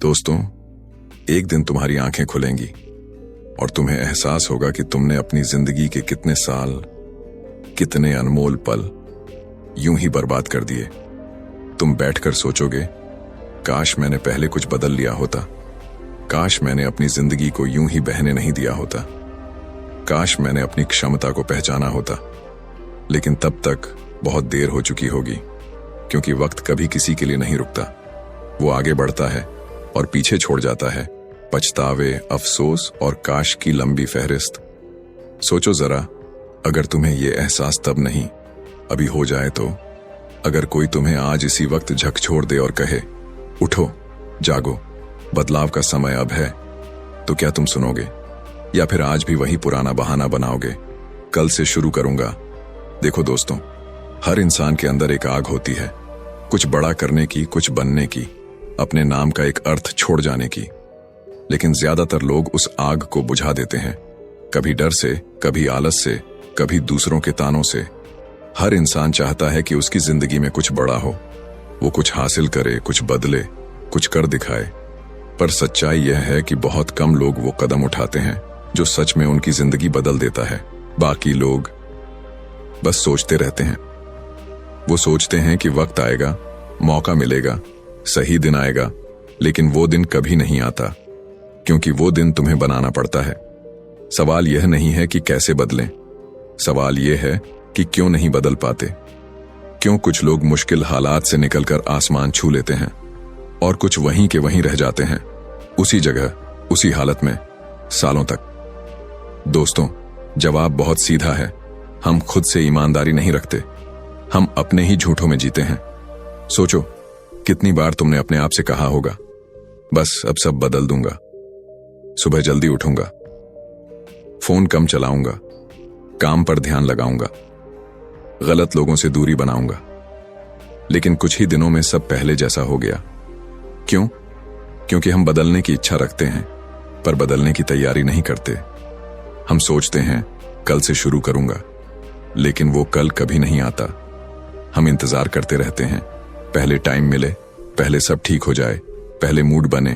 दोस्तों, एक दिन तुम्हारी आंखें खुलेंगी और तुम्हें एहसास होगा कि तुमने अपनी जिंदगी के कितने साल, कितने अनमोल पल यूं ही बर्बाद कर दिए। तुम बैठकर सोचोगे, काश मैंने पहले कुछ बदल लिया होता, काश मैंने अपनी जिंदगी को यूं ही बहने नहीं दिया होता, काश मैंने अपनी क्षमता को पहचाना होता। लेकिन तब तक बहुत देर हो चुकी होगी, क्योंकि वक्त कभी किसी के लिए नहीं रुकता। वो आगे बढ़ता है और पीछे छोड़ जाता है पछतावे, अफसोस और काश की लंबी फहरिस्त। सोचो जरा, अगर तुम्हें ये एहसास तब नहीं, अभी हो जाए तो? अगर कोई तुम्हें आज इसी वक्त झकझोर दे और कहे, उठो, जागो, बदलाव का समय अब है, तो क्या तुम सुनोगे? या फिर आज भी वही पुराना बहाना बनाओगे, कल से शुरू करूंगा? देखो दोस्तों, हर इंसान के अंदर एक आग होती है, कुछ बड़ा करने की, कुछ बनने की, अपने नाम का एक अर्थ छोड़ जाने की। लेकिन ज्यादातर लोग उस आग को बुझा देते हैं, कभी डर से, कभी आलस से, कभी दूसरों के तानों से। हर इंसान चाहता है कि उसकी जिंदगी में कुछ बड़ा हो, वो कुछ हासिल करे, कुछ बदले, कुछ कर दिखाए। पर सच्चाई यह है कि बहुत कम लोग वो कदम उठाते हैं जो सच में उनकी जिंदगी बदल देता है। बाकी लोग बस सोचते रहते हैं। वो सोचते हैं कि वक्त आएगा, मौका मिलेगा, सही दिन आएगा, लेकिन वो दिन कभी नहीं आता, क्योंकि वो दिन तुम्हें बनाना पड़ता है। सवाल यह नहीं है कि कैसे बदलें, सवाल यह है कि क्यों नहीं बदल पाते। क्यों कुछ लोग मुश्किल हालात से निकलकर आसमान छू लेते हैं और कुछ वहीं के वहीं रह जाते हैं, उसी जगह, उसी हालत में, सालों तक। दोस्तों, जवाब बहुत सीधा है। हम खुद से ईमानदारी नहीं रखते, हम अपने ही झूठों में जीते हैं। सोचो, कितनी बार तुमने अपने आप से कहा होगा, बस अब सब बदल दूंगा, सुबह जल्दी उठूंगा, फोन कम चलाऊंगा, काम पर ध्यान लगाऊंगा, गलत लोगों से दूरी बनाऊंगा। लेकिन कुछ ही दिनों में सब पहले जैसा हो गया। क्यों? क्योंकि हम बदलने की इच्छा रखते हैं, पर बदलने की तैयारी नहीं करते। हम सोचते हैं कल से शुरू करूंगा, लेकिन वो कल कभी नहीं आता। हम इंतजार करते रहते हैं, पहले टाइम मिले, पहले सब ठीक हो जाए, पहले मूड बने,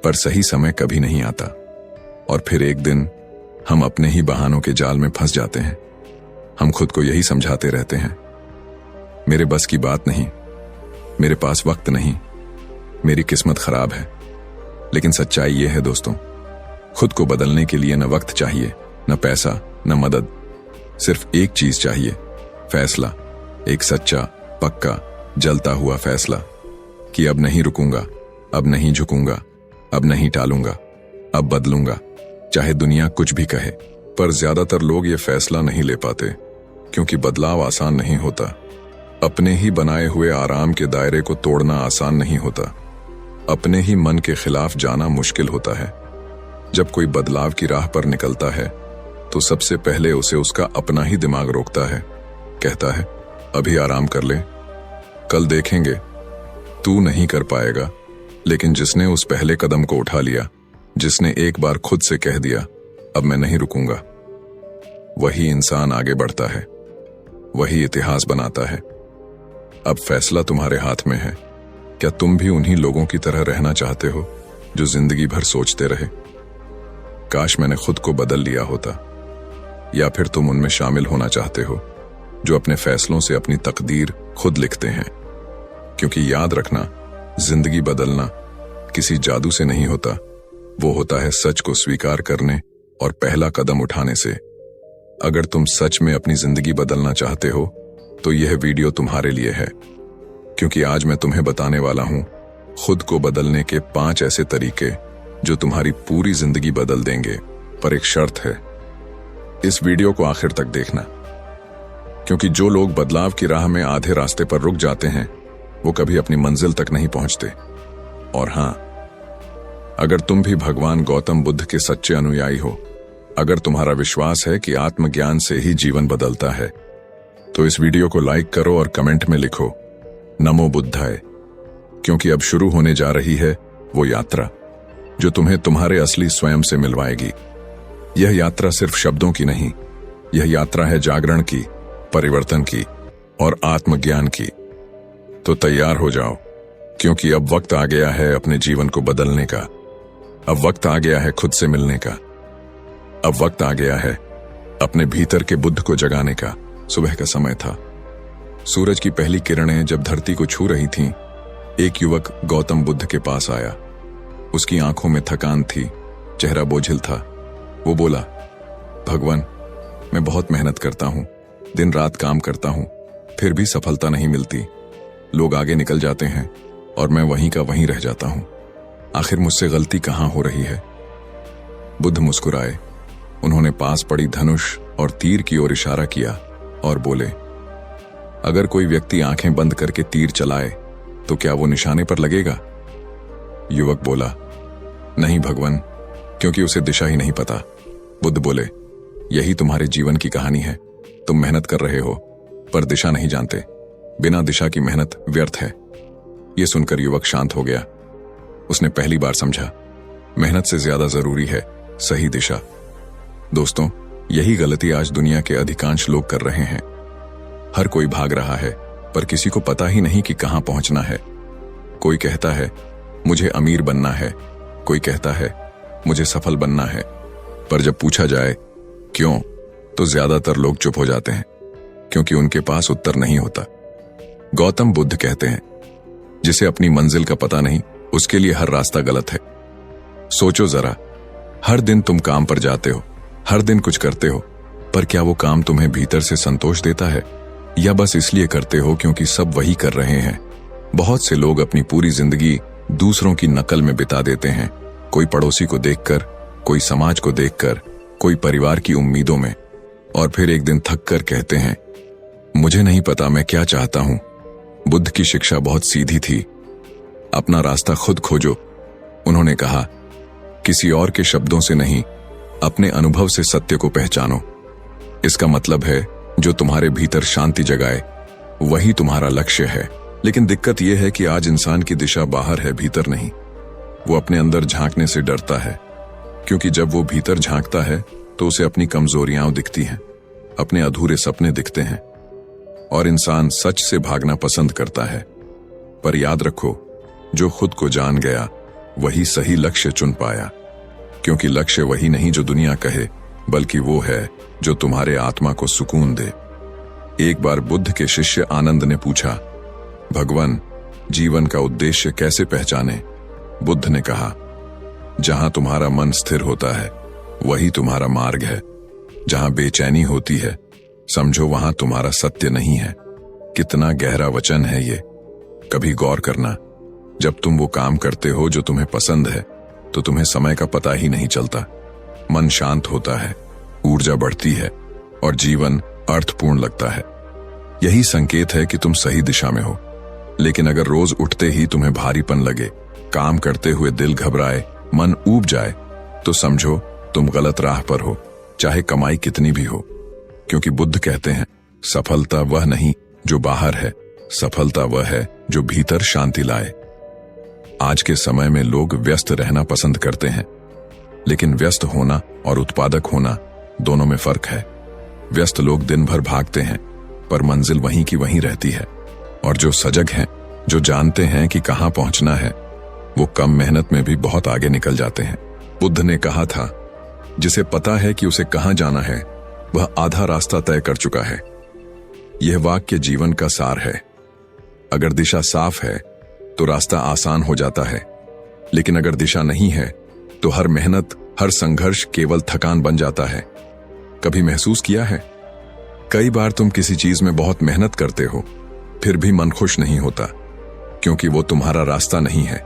पर सही समय कभी नहीं आता। और फिर एक दिन हम अपने ही बहानों के जाल में फंस जाते हैं। हम खुद को यही समझाते रहते हैं, मेरे बस की बात नहीं, मेरे पास वक्त नहीं, मेरी किस्मत खराब है। लेकिन सच्चाई यह है दोस्तों, खुद को बदलने के लिए न वक्त चाहिए, न पैसा, न मदद। सिर्फ एक चीज चाहिए, फैसला। एक सच्चा, पक्का, जलता हुआ फैसला कि अब नहीं रुकूंगा, अब नहीं झुकूंगा, अब नहीं टालूंगा, अब बदलूंगा, चाहे दुनिया कुछ भी कहे। पर ज्यादातर लोग ये फैसला नहीं ले पाते, क्योंकि बदलाव आसान नहीं होता। अपने ही बनाए हुए आराम के दायरे को तोड़ना आसान नहीं होता। अपने ही मन के खिलाफ जाना मुश्किल होता है। जब कोई बदलाव की राह पर निकलता है, तो सबसे पहले उसे उसका अपना ही दिमाग रोकता है, कहता है, अभी आराम कर ले, कल देखेंगे। तू नहीं कर पाएगा। लेकिन जिसने उस पहले कदम को उठा लिया, जिसने एक बार खुद से कह दिया, अब मैं नहीं रुकूंगा, वही इंसान आगे बढ़ता है, वही इतिहास बनाता है। अब फैसला तुम्हारे हाथ में है। क्या तुम भी उन्हीं लोगों की तरह रहना चाहते हो जो जिंदगी भर सोचते रहे, काश मैंने खुद को बदल लिया होता? या फिर तुम उनमें शामिल होना चाहते हो जो अपने फैसलों से अपनी तकदीर खुद लिखते हैं? क्योंकि याद रखना, जिंदगी बदलना किसी जादू से नहीं होता, वो होता है सच को स्वीकार करने और पहला कदम उठाने से। अगर तुम सच में अपनी जिंदगी बदलना चाहते हो, तो यह वीडियो तुम्हारे लिए है, क्योंकि आज मैं तुम्हें बताने वाला हूं खुद को बदलने के 5 ऐसे तरीके जो तुम्हारी पूरी जिंदगी बदल देंगे। पर एक शर्त है, इस वीडियो को आखिर तक देखना, क्योंकि जो लोग बदलाव की राह में आधे रास्ते पर रुक जाते हैं, वो कभी अपनी मंजिल तक नहीं पहुंचते। और हां, अगर तुम भी भगवान गौतम बुद्ध के सच्चे अनुयायी हो, अगर तुम्हारा विश्वास है कि आत्मज्ञान से ही जीवन बदलता है, तो इस वीडियो को लाइक करो और कमेंट में लिखो, नमो बुद्धाय। क्योंकि अब शुरू होने जा रही है वो यात्रा जो तुम्हें तुम्हारे असली स्वयं से मिलवाएगी। यह यात्रा सिर्फ शब्दों की नहीं, यह यात्रा है जागरण की, परिवर्तन की और आत्मज्ञान की। तो तैयार हो जाओ, क्योंकि अब वक्त आ गया है अपने जीवन को बदलने का। अब वक्त आ गया है खुद से मिलने का। अब वक्त आ गया है अपने भीतर के बुद्ध को जगाने का। सुबह का समय था। सूरज की पहली किरणें जब धरती को छू रही थीं, एक युवक गौतम बुद्ध के पास आया। उसकी आंखों में थकान थी, चेहरा बोझिल था। वो बोला, भगवान, मैं बहुत मेहनत करता हूं, दिन रात काम करता हूं, फिर भी सफलता नहीं मिलती। लोग आगे निकल जाते हैं और मैं वहीं का वहीं रह जाता हूं। आखिर मुझसे गलती कहां हो रही है? बुद्ध मुस्कुराए। उन्होंने पास पड़ी धनुष और तीर की ओर इशारा किया और बोले, अगर कोई व्यक्ति आंखें बंद करके तीर चलाए तो क्या वो निशाने पर लगेगा? युवक बोला, नहीं भगवान, क्योंकि उसे दिशा ही नहीं पता। बुद्ध बोले, यही तुम्हारे जीवन की कहानी है। तुम मेहनत कर रहे हो पर दिशा नहीं जानते। बिना दिशा की मेहनत व्यर्थ है। यह सुनकर युवक शांत हो गया। उसने पहली बार समझा, मेहनत से ज्यादा जरूरी है सही दिशा। दोस्तों, यही गलती आज दुनिया के अधिकांश लोग कर रहे हैं। हर कोई भाग रहा है पर किसी को पता ही नहीं कि कहां पहुंचना है। कोई कहता है मुझे अमीर बनना है, कोई कहता है मुझे सफल बनना है, पर जब पूछा जाए क्यों, तो ज्यादातर लोग चुप हो जाते हैं, क्योंकि उनके पास उत्तर नहीं होता। गौतम बुद्ध कहते हैं, जिसे अपनी मंजिल का पता नहीं, उसके लिए हर रास्ता गलत है। सोचो जरा, हर दिन तुम काम पर जाते हो, हर दिन कुछ करते हो, पर क्या वो काम तुम्हें भीतर से संतोष देता है, या बस इसलिए करते हो क्योंकि सब वही कर रहे हैं? बहुत से लोग अपनी पूरी जिंदगी दूसरों की नकल में बिता देते हैं। कोई पड़ोसी को देखकर, कोई समाज को देखकर, कोई परिवार की उम्मीदों में, और फिर एक दिन थक कर कहते हैं, मुझे नहीं पता मैं क्या चाहता हूं। बुद्ध की शिक्षा बहुत सीधी थी, अपना रास्ता खुद खोजो। उन्होंने कहा, किसी और के शब्दों से नहीं, अपने अनुभव से सत्य को पहचानो। इसका मतलब है, जो तुम्हारे भीतर शांति जगाए वही तुम्हारा लक्ष्य है। लेकिन दिक्कत यह है कि आज इंसान की दिशा बाहर है, भीतर नहीं। वो अपने अंदर झांकने से डरता है, क्योंकि जब वो भीतर झांकता है तो उसे अपनी कमजोरियां दिखती हैं, अपने अधूरे सपने दिखते हैं, और इंसान सच से भागना पसंद करता है। पर याद रखो, जो खुद को जान गया वही सही लक्ष्य चुन पाया, क्योंकि लक्ष्य वही नहीं जो दुनिया कहे, बल्कि वो है जो तुम्हारे आत्मा को सुकून दे। एक बार बुद्ध के शिष्य आनंद ने पूछा, भगवान, जीवन का उद्देश्य कैसे पहचाने? बुद्ध ने कहा, जहां तुम्हारा मन स्थिर होता है वही तुम्हारा मार्ग है। जहां बेचैनी होती है समझो वहां तुम्हारा सत्य नहीं है। कितना गहरा वचन है ये, कभी गौर करना। जब तुम वो काम करते हो जो तुम्हें पसंद है तो तुम्हें समय का पता ही नहीं चलता। मन शांत होता है, ऊर्जा बढ़ती है और जीवन अर्थपूर्ण लगता है। यही संकेत है कि तुम सही दिशा में हो। लेकिन अगर रोज उठते ही तुम्हें भारीपन लगे, काम करते हुए दिल घबराए, मन ऊब जाए, तो समझो तुम गलत राह पर हो, चाहे कमाई कितनी भी हो। क्योंकि बुद्ध कहते हैं, सफलता वह नहीं जो बाहर है, सफलता वह है जो भीतर शांति लाए। आज के समय में लोग व्यस्त रहना पसंद करते हैं, लेकिन व्यस्त होना और उत्पादक होना दोनों में फर्क है। व्यस्त लोग दिन भर भागते हैं, पर मंजिल वहीं की वहीं रहती है। और जो सजग हैं, जो जानते हैं कि कहां पहुंचना है, वो कम मेहनत में भी बहुत आगे निकल जाते हैं। बुद्ध ने कहा था, जिसे पता है कि उसे कहां जाना है वह आधा रास्ता तय कर चुका है। यह वाक्य जीवन का सार है। अगर दिशा साफ है तो रास्ता आसान हो जाता है, लेकिन अगर दिशा नहीं है तो हर मेहनत, हर संघर्ष केवल थकान बन जाता है। कभी महसूस किया है? कई बार तुम किसी चीज में बहुत मेहनत करते हो, फिर भी मन खुश नहीं होता, क्योंकि वो तुम्हारा रास्ता नहीं है।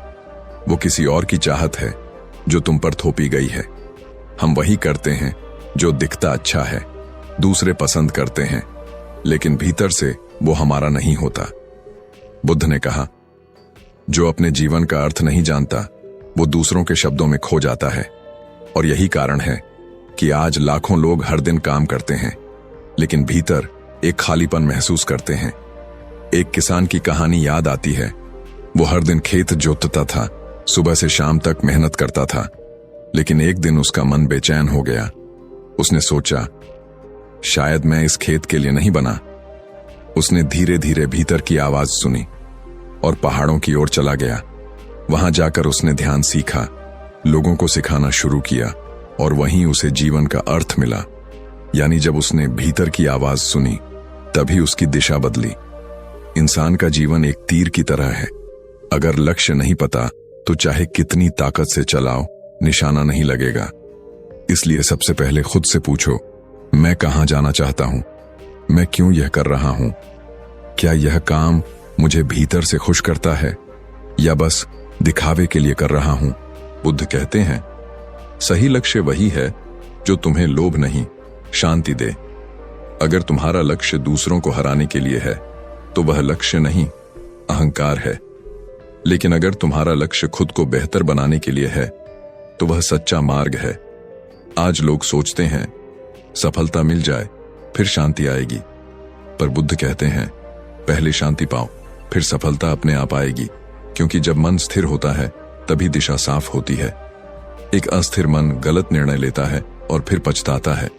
वो किसी और की चाहत है जो तुम पर थोपी गई है। हम वही करते हैं जो दिखता अच्छा है, दूसरे पसंद करते हैं, लेकिन भीतर से वो हमारा नहीं होता। बुद्ध ने कहा, जो अपने जीवन का अर्थ नहीं जानता वो दूसरों के शब्दों में खो जाता है। और यही कारण है कि आज लाखों लोग हर दिन काम करते हैं, लेकिन भीतर एक खालीपन महसूस करते हैं। एक किसान की कहानी याद आती है। वो हर दिन खेत जोतता था, सुबह से शाम तक मेहनत करता था, लेकिन एक दिन उसका मन बेचैन हो गया। उसने सोचा, शायद मैं इस खेत के लिए नहीं बना। उसने धीरे धीरे भीतर की आवाज सुनी, और पहाड़ों की ओर चला गया। वहां जाकर उसने ध्यान सीखा, लोगों को सिखाना शुरू किया और वहीं उसे जीवन का अर्थ मिला। यानी जब उसने भीतर की आवाज सुनी तभी उसकी दिशा बदली। इंसान का जीवन एक तीर की तरह है, अगर लक्ष्य नहीं पता तो चाहे कितनी ताकत से चलाओ निशाना नहीं लगेगा। इसलिए सबसे पहले खुद से पूछो, मैं कहां जाना चाहता हूं, मैं क्यों यह कर रहा हूं, क्या यह काम मुझे भीतर से खुश करता है या बस दिखावे के लिए कर रहा हूं। बुद्ध कहते हैं, सही लक्ष्य वही है जो तुम्हें लोभ नहीं, शांति दे। अगर तुम्हारा लक्ष्य दूसरों को हराने के लिए है तो वह लक्ष्य नहीं, अहंकार है। लेकिन अगर तुम्हारा लक्ष्य खुद को बेहतर बनाने के लिए है तो वह सच्चा मार्ग है। आज लोग सोचते हैं सफलता मिल जाए फिर शांति आएगी, पर बुद्ध कहते हैं पहले शांति पाओ फिर सफलता अपने आप आएगी, क्योंकि जब मन स्थिर होता है तभी दिशा साफ होती है। एक अस्थिर मन गलत निर्णय लेता है और फिर पछताता है,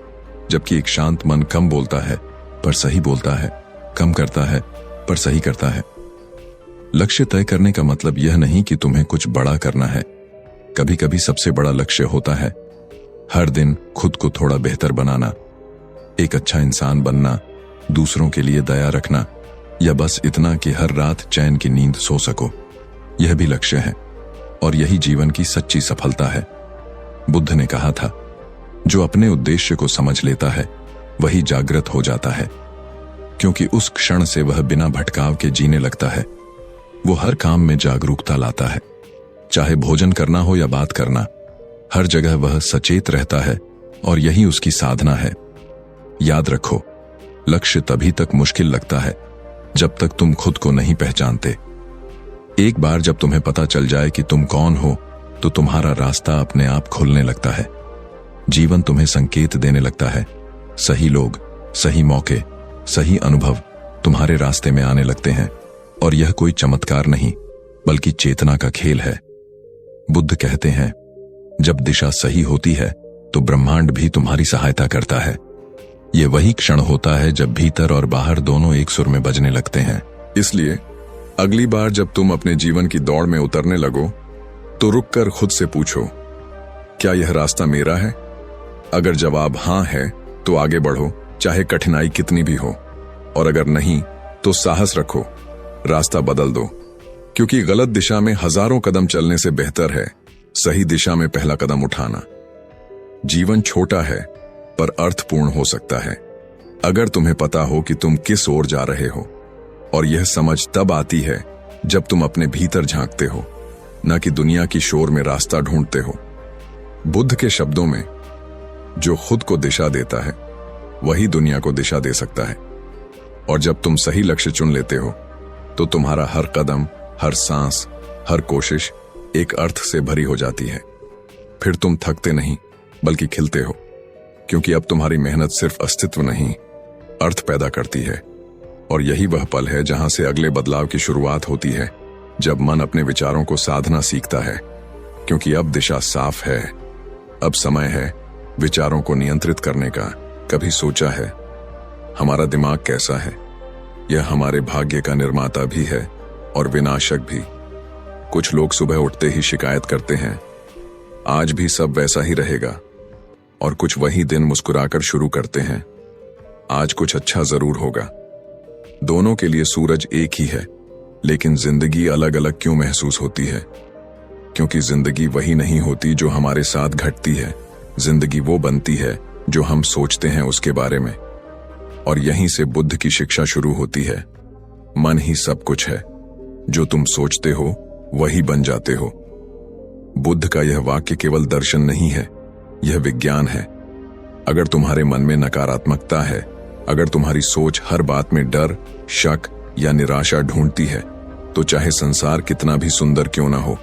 जबकि एक शांत मन कम बोलता है पर सही बोलता है, कम करता है पर सही करता है। लक्ष्य तय करने का मतलब यह नहीं कि तुम्हें कुछ बड़ा करना है। कभी कभी सबसे बड़ा लक्ष्य होता है हर दिन खुद को थोड़ा बेहतर बनाना, एक अच्छा इंसान बनना, दूसरों के लिए दया रखना, या बस इतना कि हर रात चैन की नींद सो सको। यह भी लक्ष्य है और यही जीवन की सच्ची सफलता है। बुद्ध ने कहा था, जो अपने उद्देश्य को समझ लेता है वही जागृत हो जाता है, क्योंकि उस क्षण से वह बिना भटकाव के जीने लगता है। वो हर काम में जागरूकता लाता है, चाहे भोजन करना हो या बात करना, हर जगह वह सचेत रहता है और यही उसकी साधना है। याद रखो, लक्ष्य तभी तक मुश्किल लगता है जब तक तुम खुद को नहीं पहचानते। एक बार जब तुम्हें पता चल जाए कि तुम कौन हो तो तुम्हारा रास्ता अपने आप खुलने लगता है। जीवन तुम्हें संकेत देने लगता है, सही लोग, सही मौके, सही अनुभव तुम्हारे रास्ते में आने लगते हैं और यह कोई चमत्कार नहीं बल्कि चेतना का खेल है। बुद्ध कहते हैं, जब दिशा सही होती है तो ब्रह्मांड भी तुम्हारी सहायता करता है। यह वही क्षण होता है जब भीतर और बाहर दोनों एक सुर में बजने लगते हैं। इसलिए अगली बार जब तुम अपने जीवन की दौड़ में उतरने लगो तो रुककर खुद से पूछो, क्या यह रास्ता मेरा है? अगर जवाब हां है तो आगे बढ़ो, चाहे कठिनाई कितनी भी हो, और अगर नहीं तो साहस रखो, रास्ता बदल दो, क्योंकि गलत दिशा में हजारों कदम चलने से बेहतर है सही दिशा में पहला कदम उठाना। जीवन छोटा है पर अर्थपूर्ण हो सकता है अगर तुम्हें पता हो कि तुम किस ओर जा रहे हो, और यह समझ तब आती है जब तुम अपने भीतर झांकते हो, न कि दुनिया की शोर में रास्ता ढूंढते हो। बुद्ध के शब्दों में, जो खुद को दिशा देता है वही दुनिया को दिशा दे सकता है। और जब तुम सही लक्ष्य चुन लेते हो तो तुम्हारा हर कदम, हर सांस, हर कोशिश एक अर्थ से भरी हो जाती है। फिर तुम थकते नहीं बल्कि खिलते हो, क्योंकि अब तुम्हारी मेहनत सिर्फ अस्तित्व नहीं, अर्थ पैदा करती है। और यही वह पल है जहां से अगले बदलाव की शुरुआत होती है, जब मन अपने विचारों को साधना सीखता है, क्योंकि अब दिशा साफ है। अब समय है विचारों को नियंत्रित करने का। कभी सोचा है हमारा दिमाग कैसा है? यह हमारे भाग्य का निर्माता भी है और विनाशक भी। कुछ लोग सुबह उठते ही शिकायत करते हैं, आज भी सब वैसा ही रहेगा, और कुछ वही दिन मुस्कुराकर शुरू करते हैं, आज कुछ अच्छा जरूर होगा। दोनों के लिए सूरज एक ही है, लेकिन जिंदगी अलग अलग क्यों महसूस होती है? क्योंकि जिंदगी वही नहीं होती जो हमारे साथ घटती है। जिंदगी वो बनती है जो हम सोचते हैं उसके बारे में। और यहीं से बुद्ध की शिक्षा शुरू होती है। मन ही सब कुछ है, जो तुम सोचते हो वही बन जाते हो। बुद्ध का यह वाक्य केवल दर्शन नहीं है, यह विज्ञान है। अगर तुम्हारे मन में नकारात्मकता है, अगर तुम्हारी सोच हर बात में डर, शक या निराशा ढूंढती है, तो चाहे संसार कितना भी सुंदर क्यों ना हो,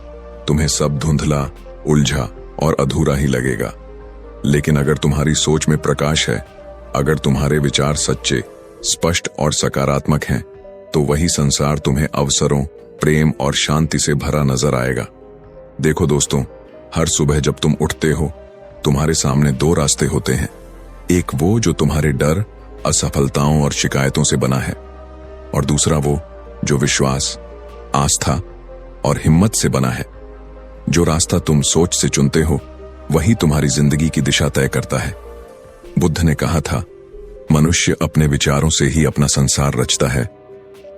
तुम्हें सब धुंधला, उलझा और अधूरा ही लगेगा। लेकिन अगर तुम्हारी सोच में प्रकाश है, अगर तुम्हारे विचार सच्चे, स्पष्ट और सकारात्मक हैं, तो वही संसार तुम्हें अवसरों, प्रेम और शांति से भरा नजर आएगा। देखो दोस्तों, हर सुबह जब तुम उठते हो, तुम्हारे सामने दो रास्ते होते हैं। एक वो जो तुम्हारे डर, असफलताओं और शिकायतों से बना है, और दूसरा वो जो विश्वास, आस्था और हिम्मत से बना है। जो रास्ता तुम सोच से चुनते हो वही तुम्हारी जिंदगी की दिशा तय करता है। बुद्ध ने कहा था, मनुष्य अपने विचारों से ही अपना संसार रचता है।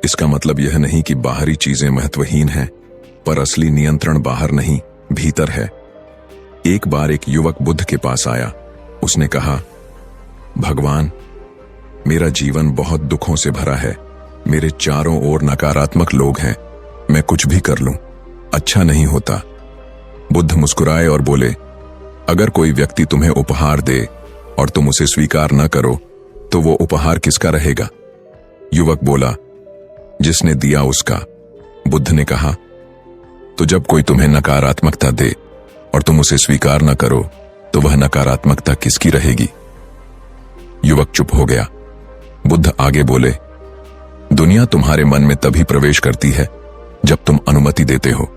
इसका मतलब यह नहीं कि बाहरी चीजें महत्वहीन हैं, पर असली नियंत्रण बाहर नहीं, भीतर है। एक बार एक युवक बुद्ध के पास आया। उसने कहा, भगवान, मेरा जीवन बहुत दुखों से भरा है। मेरे चारों ओर नकारात्मक लोग हैं। मैं कुछ भी कर लूं, अच्छा नहीं होता। बुद्ध मुस्कुराए और बोले, अगर कोई व्यक्ति तुम्हें उपहार दे और तुम उसे स्वीकार न करो तो वो उपहार किसका रहेगा? युवक बोला, जिसने दिया उसका। बुद्ध ने कहा, तो जब कोई तुम्हें नकारात्मकता दे और तुम उसे स्वीकार न करो तो वह नकारात्मकता किसकी रहेगी? युवक चुप हो गया। बुद्ध आगे बोले, दुनिया तुम्हारे मन में तभी प्रवेश करती है जब तुम अनुमति देते हो।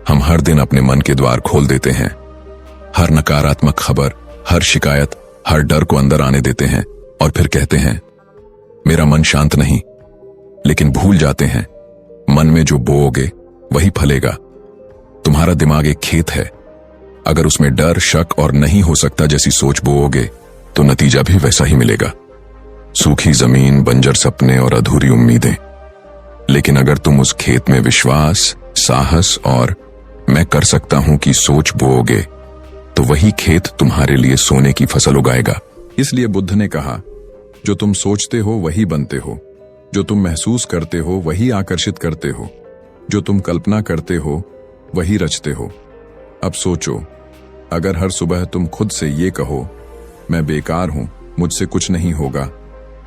हम हर दिन अपने मन के द्वार खोल देते हैं। हर नकारात्मक खबर, हर शिकायत, हर डर को अंदर आने देते हैं और फिर कहते हैं, मेरा मन शांत नहीं। लेकिन भूल जाते हैं, मन में जो बोओगे वही फलेगा। तुम्हारा दिमाग एक खेत है। अगर उसमें डर, शक और नहीं हो सकता जैसी सोच बोओगे तो नतीजा भी वैसा ही मिलेगा। सूखी जमीन, बंजर सपने और अधूरी उम्मीदें। लेकिन अगर तुम उस खेत में विश्वास, साहस और मैं कर सकता हूं की सोच बोओगे तो वही खेत तुम्हारे लिए सोने की फसल उगाएगा। इसलिए बुद्ध ने कहा, जो तुम सोचते हो वही बनते हो। जो तुम महसूस करते हो वही आकर्षित करते हो। जो तुम कल्पना करते हो वही रचते हो। अब सोचो, अगर हर सुबह तुम खुद से ये कहो, मैं बेकार हूं, मुझसे कुछ नहीं होगा,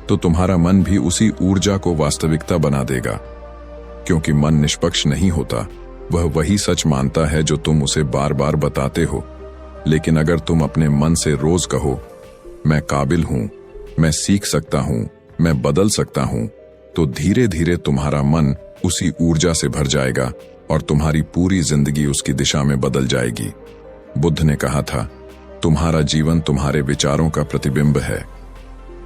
तो तुम्हारा मन भी उसी ऊर्जा को वास्तविकता बना देगा। क्योंकि मन निष्पक्ष नहीं होता, वह वही सच मानता है जो तुम उसे बार बार बताते हो। लेकिन अगर तुम अपने मन से रोज कहो, मैं काबिल हूं, मैं सीख सकता हूं, मैं बदल सकता हूं, तो धीरे धीरे तुम्हारा मन उसी ऊर्जा से भर जाएगा और तुम्हारी पूरी जिंदगी उसकी दिशा में बदल जाएगी। बुद्ध ने कहा था, तुम्हारा जीवन तुम्हारे विचारों का प्रतिबिंब है।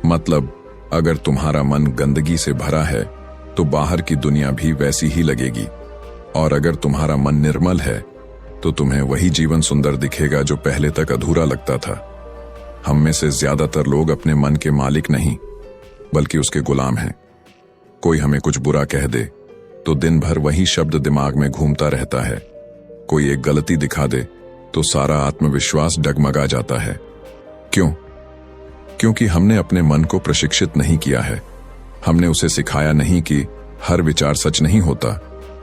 मतलब, अगर तुम्हारा मन गंदगी से भरा है तो बाहर की दुनिया भी वैसी ही लगेगी, और अगर तुम्हारा मन निर्मल है तो तुम्हें वही जीवन सुंदर दिखेगा जो पहले तक अधूरा लगता था। हम में से ज्यादातर लोग अपने मन के मालिक नहीं बल्कि उसके गुलाम हैं। कोई हमें कुछ बुरा कह दे तो दिन भर वही शब्द दिमाग में घूमता रहता है। कोई एक गलती दिखा दे तो सारा आत्मविश्वास डगमगा जाता है। क्यों? क्योंकि हमने अपने मन को प्रशिक्षित नहीं किया है। हमने उसे सिखाया नहीं कि हर विचार सच नहीं होता,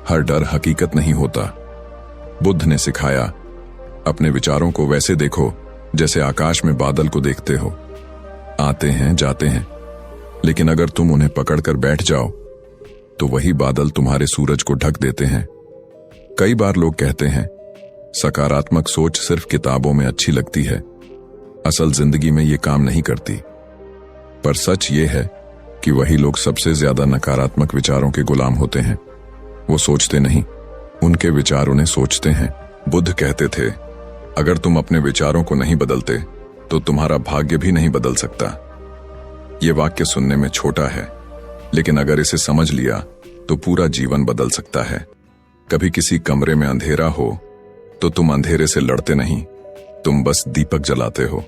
हर डर हकीकत नहीं होता। बुद्ध ने सिखाया, अपने विचारों को वैसे देखो जैसे आकाश में बादल को देखते हो। आते हैं, जाते हैं, लेकिन अगर तुम उन्हें पकड़कर बैठ जाओ तो वही बादल तुम्हारे सूरज को ढक देते हैं। कई बार लोग कहते हैं, सकारात्मक सोच सिर्फ किताबों में अच्छी लगती है, असल जिंदगी में ये काम नहीं करती। पर सच ये है कि वही लोग सबसे ज्यादा नकारात्मक विचारों के गुलाम होते हैं। वो सोचते नहीं, उनके विचार उन्हें सोचते हैं। बुद्ध कहते थे, अगर तुम अपने विचारों को नहीं बदलते तो तुम्हारा भाग्य भी नहीं बदल सकता। ये वाक्य सुनने में छोटा है, लेकिन अगर इसे समझ लिया तो पूरा जीवन बदल सकता है। कभी किसी कमरे में अंधेरा हो तो तुम अंधेरे से लड़ते नहीं, तुम बस दीपक जलाते हो।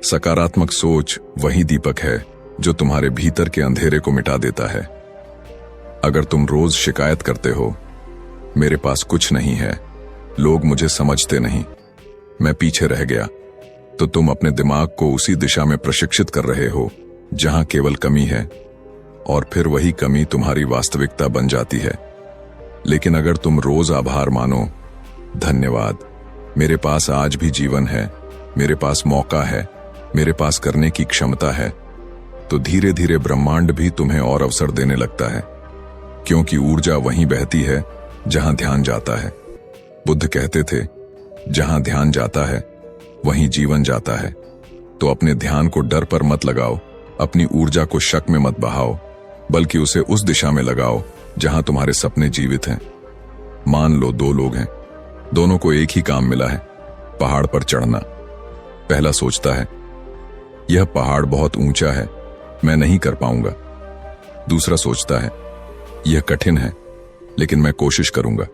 सकारात्मक सोच वही दीपक है जो तुम्हारे भीतर के अंधेरे को मिटा देता है। अगर तुम रोज शिकायत करते हो, मेरे पास कुछ नहीं है, लोग मुझे समझते नहीं, मैं पीछे रह गया, तो तुम अपने दिमाग को उसी दिशा में प्रशिक्षित कर रहे हो जहां केवल कमी है, और फिर वही कमी तुम्हारी वास्तविकता बन जाती है। लेकिन अगर तुम रोज आभार मानो, धन्यवाद, मेरे पास आज भी जीवन है, मेरे पास मौका है, मेरे पास करने की क्षमता है, तो धीरे धीरे ब्रह्मांड भी तुम्हें और अवसर देने लगता है। क्योंकि ऊर्जा वहीं बहती है जहां ध्यान जाता है। बुद्ध कहते थे, जहां ध्यान जाता है वहीं जीवन जाता है। तो अपने ध्यान को डर पर मत लगाओ, अपनी ऊर्जा को शक में मत बहाओ, बल्कि उसे उस दिशा में लगाओ जहां तुम्हारे सपने जीवित हैं। मान लो 2 लोग हैं, दोनों को एक ही काम मिला है, पहाड़ पर चढ़ना। पहला सोचता है, यह पहाड़ बहुत ऊंचा है, मैं नहीं कर पाऊंगा। दूसरा सोचता है, यह कठिन है, लेकिन मैं कोशिश करूंगा।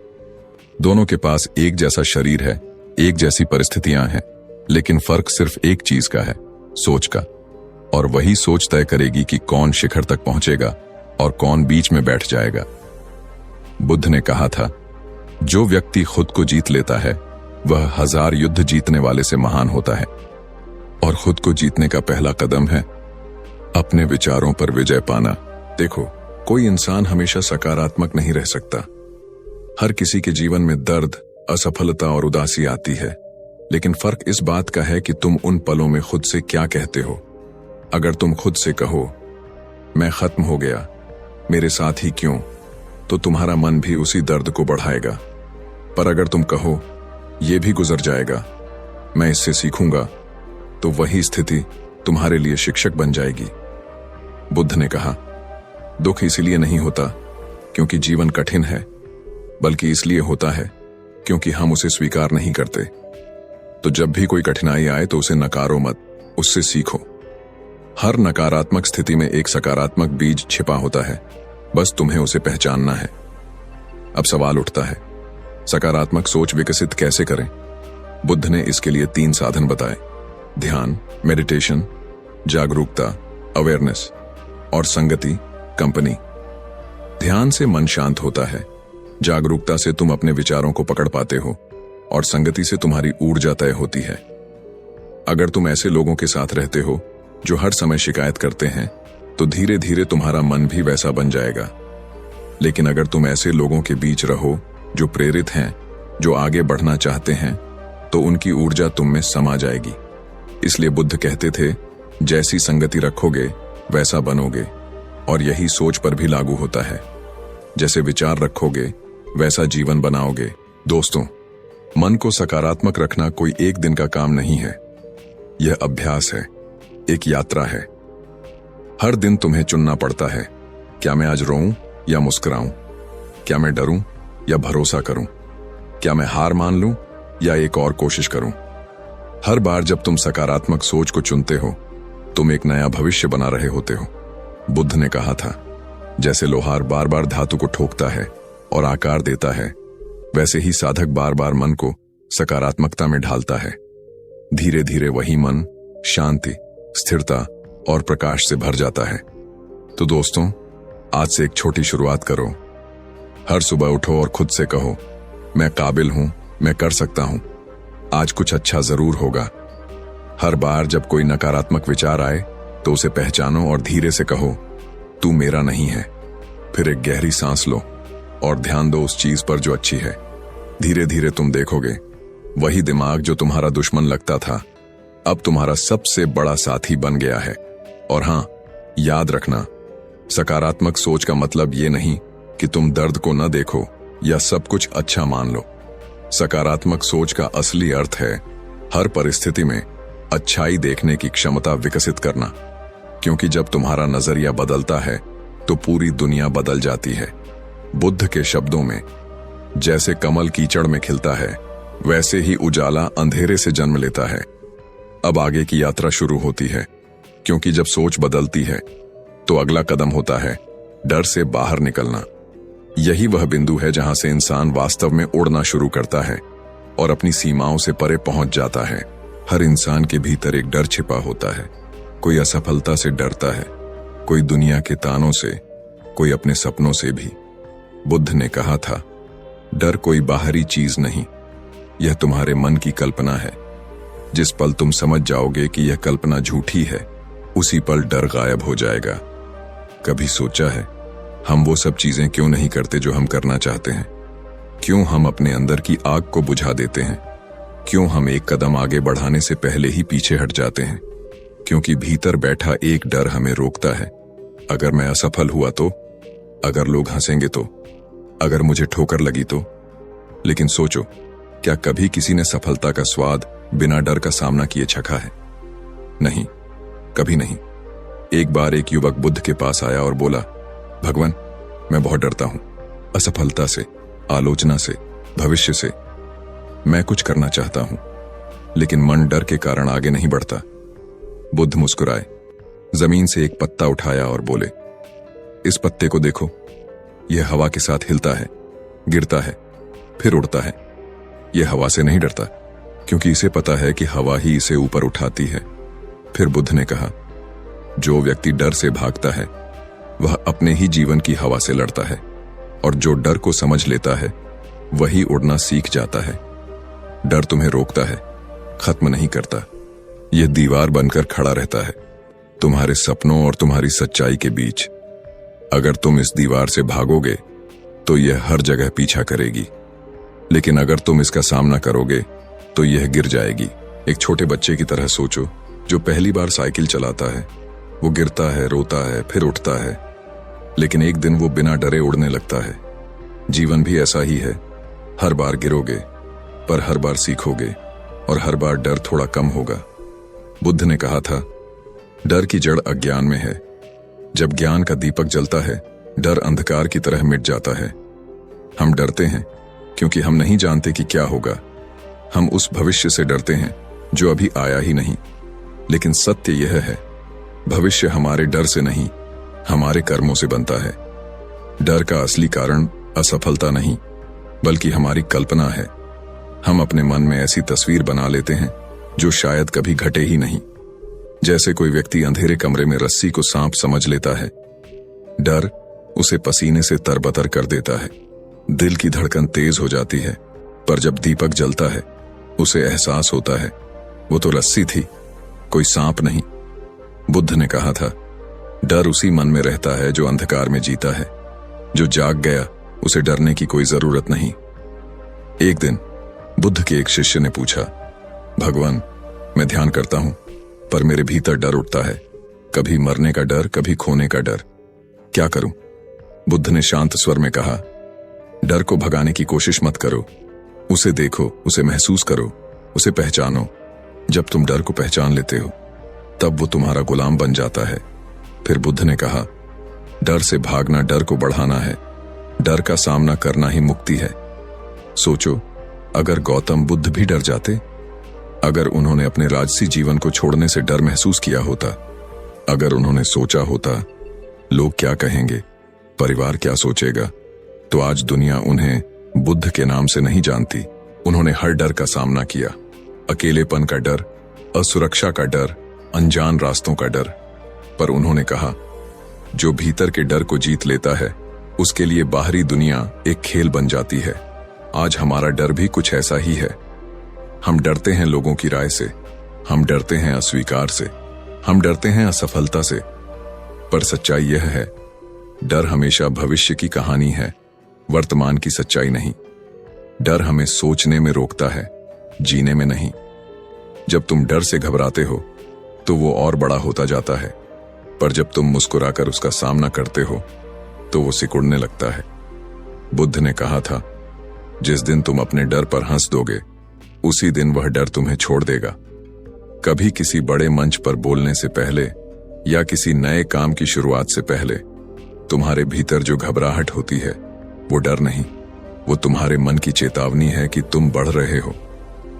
दोनों के पास एक जैसा शरीर है, एक जैसी परिस्थितियां हैं, लेकिन फर्क सिर्फ एक चीज का है, सोच का। और वही सोच तय करेगी कि कौन शिखर तक पहुंचेगा और कौन बीच में बैठ जाएगा। बुद्ध ने कहा था, जो व्यक्ति खुद को जीत लेता है वह 1000 युद्ध जीतने वाले से महान होता है। और खुद को जीतने का पहला कदम है अपने विचारों पर विजय पाना। देखो, कोई इंसान हमेशा सकारात्मक नहीं रह सकता। हर किसी के जीवन में दर्द, असफलता और उदासी आती है, लेकिन फर्क इस बात का है कि तुम उन पलों में खुद से क्या कहते हो। अगर तुम खुद से कहो, मैं खत्म हो गया, मेरे साथ ही क्यों, तो तुम्हारा मन भी उसी दर्द को बढ़ाएगा। पर अगर तुम कहो, यह भी गुजर जाएगा, मैं इससे सीखूंगा, तो वही स्थिति तुम्हारे लिए शिक्षक बन जाएगी। बुद्ध ने कहा, दुख इसलिए नहीं होता क्योंकि जीवन कठिन है, बल्कि इसलिए होता है क्योंकि हम उसे स्वीकार नहीं करते। तो जब भी कोई कठिनाई आए तो उसे नकारो मत, उससे सीखो। हर नकारात्मक स्थिति में एक सकारात्मक बीज छिपा होता है, बस तुम्हें उसे पहचानना है। अब सवाल उठता है, सकारात्मक सोच विकसित कैसे करें? बुद्ध ने इसके लिए 3 साधन बताए: ध्यान, मेडिटेशन, जागरूकता, अवेयरनेस, और संगति, कंपनी। ध्यान से मन शांत होता है, जागरूकता से तुम अपने विचारों को पकड़ पाते हो, और संगति से तुम्हारी ऊर्जा तय होती है। अगर तुम ऐसे लोगों के साथ रहते हो जो हर समय शिकायत करते हैं, तो धीरे धीरे तुम्हारा मन भी वैसा बन जाएगा। लेकिन अगर तुम ऐसे लोगों के बीच रहो जो प्रेरित हैं, जो आगे बढ़ना चाहते हैं, तो उनकी ऊर्जा तुम में समा जाएगी। इसलिए बुद्ध कहते थे, जैसी संगति रखोगे वैसा बनोगे। और यही सोच पर भी लागू होता है, जैसे विचार रखोगे वैसा जीवन बनाओगे। दोस्तों, मन को सकारात्मक रखना कोई एक दिन का काम नहीं है, यह अभ्यास है, एक यात्रा है। हर दिन तुम्हें चुनना पड़ता है, क्या मैं आज रोऊं या मुस्कुराऊं, क्या मैं डरूं या भरोसा करूं, क्या मैं हार मान लूं या एक और कोशिश करूं। हर बार जब तुम सकारात्मक सोच को चुनते हो, तुम एक नया भविष्य बना रहे होते हो। बुद्ध ने कहा था, जैसे लोहार बार बार धातु को ठोकता है और आकार देता है, वैसे ही साधक बार बार मन को सकारात्मकता में ढालता है। धीरे धीरे वही मन शांति, स्थिरता और प्रकाश से भर जाता है। तो दोस्तों, आज से एक छोटी शुरुआत करो। हर सुबह उठो और खुद से कहो, मैं काबिल हूं, मैं कर सकता हूं, आज कुछ अच्छा जरूर होगा। हर बार जब कोई नकारात्मक विचार आए तो उसे पहचानो और धीरे से कहो, तू मेरा नहीं है। फिर एक गहरी सांस लो और ध्यान दो उस चीज पर जो अच्छी है। धीरे धीरे तुम देखोगे, वही दिमाग जो तुम्हारा दुश्मन लगता था, अब तुम्हारा सबसे बड़ा साथी बन गया है। और हां, याद रखना, सकारात्मक सोच का मतलब ये नहीं कि तुम दर्द को न देखो या सब कुछ अच्छा मान लो। सकारात्मक सोच का असली अर्थ है हर परिस्थिति में अच्छाई देखने की क्षमता विकसित करना। क्योंकि जब तुम्हारा नजरिया बदलता है तो पूरी दुनिया बदल जाती है। बुद्ध के शब्दों में, जैसे कमल कीचड़ में खिलता है, वैसे ही उजाला अंधेरे से जन्म लेता है। अब आगे की यात्रा शुरू होती है, क्योंकि जब सोच बदलती है तो अगला कदम होता है डर से बाहर निकलना। यही वह बिंदु है जहां से इंसान वास्तव में उड़ना शुरू करता है और अपनी सीमाओं से परे पहुंच जाता है। हर इंसान के भीतर एक डर छिपा होता है। कोई असफलता से डरता है, कोई दुनिया के तानों से, कोई अपने सपनों से भी। बुद्ध ने कहा था, डर कोई बाहरी चीज नहीं, यह तुम्हारे मन की कल्पना है। जिस पल तुम समझ जाओगे कि यह कल्पना झूठी है, उसी पल डर गायब हो जाएगा। कभी सोचा है, हम वो सब चीजें क्यों नहीं करते जो हम करना चाहते हैं? क्यों हम अपने अंदर की आग को बुझा देते हैं? क्यों हम एक कदम आगे बढ़ाने से पहले ही पीछे हट जाते हैं? क्योंकि भीतर बैठा एक डर हमें रोकता है। अगर मैं असफल हुआ तो, अगर लोग हंसेंगे तो, अगर मुझे ठोकर लगी तो। लेकिन सोचो, क्या कभी किसी ने सफलता का स्वाद बिना डर का सामना किए चखा है? नहीं, कभी नहीं। एक बार एक युवक बुद्ध के पास आया और बोला, भगवान, मैं बहुत डरता हूं, असफलता से, आलोचना से, भविष्य से। मैं कुछ करना चाहता हूं, लेकिन मन डर के कारण आगे नहीं बढ़ता। बुद्ध मुस्कुराए, जमीन से एक पत्ता उठाया और बोले, इस पत्ते को देखो, यह हवा के साथ हिलता है, गिरता है, फिर उड़ता है। यह हवा से नहीं डरता, क्योंकि इसे पता है कि हवा ही इसे ऊपर उठाती है। फिर बुद्ध ने कहा, जो व्यक्ति डर से भागता है वह अपने ही जीवन की हवा से लड़ता है, और जो डर को समझ लेता है वही उड़ना सीख जाता है। डर तुम्हें रोकता है, खत्म नहीं करता। यह दीवार बनकर खड़ा रहता है तुम्हारे सपनों और तुम्हारी सच्चाई के बीच। अगर तुम इस दीवार से भागोगे तो यह हर जगह पीछा करेगी, लेकिन अगर तुम इसका सामना करोगे तो यह गिर जाएगी। एक छोटे बच्चे की तरह सोचो, जो पहली बार साइकिल चलाता है। वो गिरता है, रोता है, फिर उठता है, लेकिन एक दिन वो बिना डरे उड़ने लगता है। जीवन भी ऐसा ही है, हर बार गिरोगे पर हर बार सीखोगे, और हर बार डर थोड़ा कम होगा। बुद्ध ने कहा था, डर की जड़ अज्ञान में है। जब ज्ञान का दीपक जलता है, डर अंधकार की तरह मिट जाता है। हम डरते हैं क्योंकि हम नहीं जानते कि क्या होगा। हम उस भविष्य से डरते हैं जो अभी आया ही नहीं। लेकिन सत्य यह है, भविष्य हमारे डर से नहीं, हमारे कर्मों से बनता है। डर का असली कारण असफलता नहीं, बल्कि हमारी कल्पना है। हम अपने मन में ऐसी तस्वीर बना लेते हैं जो शायद कभी घटे ही नहीं। जैसे कोई व्यक्ति अंधेरे कमरे में रस्सी को सांप समझ लेता है। डर उसे पसीने से तरबतर कर देता है, दिल की धड़कन तेज हो जाती है, पर जब दीपक जलता है उसे एहसास होता है वो तो रस्सी थी, कोई सांप नहीं। बुद्ध ने कहा था, डर उसी मन में रहता है जो अंधकार में जीता है। जो जाग गया उसे डरने की कोई जरूरत नहीं। एक दिन बुद्ध के एक शिष्य ने पूछा, भगवान, मैं ध्यान करता हूं पर मेरे भीतर डर उठता है, कभी मरने का डर, कभी खोने का डर, क्या करूं? बुद्ध ने शांत स्वर में कहा, डर को भगाने की कोशिश मत करो, उसे देखो, उसे महसूस करो, उसे पहचानो। जब तुम डर को पहचान लेते हो तब वो तुम्हारा गुलाम बन जाता है। फिर बुद्ध ने कहा, डर से भागना डर को बढ़ाना है, डर का सामना करना ही मुक्ति है। सोचो, अगर गौतम बुद्ध भी डर जाते, अगर उन्होंने अपने राजसी जीवन को छोड़ने से डर महसूस किया होता, अगर उन्होंने सोचा होता लोग क्या कहेंगे, परिवार क्या सोचेगा, तो आज दुनिया उन्हें बुद्ध के नाम से नहीं जानती। उन्होंने हर डर का सामना किया, अकेलेपन का डर, असुरक्षा का डर, अनजान रास्तों का डर, पर उन्होंने कहा, जो भीतर के डर को जीत लेता है उसके लिए बाहरी दुनिया एक खेल बन जाती है। आज हमारा डर भी कुछ ऐसा ही है। हम डरते हैं लोगों की राय से, हम डरते हैं अस्वीकार से, हम डरते हैं असफलता से, पर सच्चाई यह है, डर हमेशा भविष्य की कहानी है, वर्तमान की सच्चाई नहीं। डर हमें सोचने में रोकता है, जीने में नहीं। जब तुम डर से घबराते हो तो वो और बड़ा होता जाता है, पर जब तुम मुस्कुराकर उसका सामना करते हो तो वो सिकुड़ने लगता है। बुद्ध ने कहा था, जिस दिन तुम अपने डर पर हंस दोगे उसी दिन वह डर तुम्हें छोड़ देगा। कभी किसी बड़े मंच पर बोलने से पहले या किसी नए काम की शुरुआत से पहले तुम्हारे भीतर जो घबराहट होती है वो डर नहीं, वो तुम्हारे मन की चेतावनी है कि तुम बढ़ रहे हो।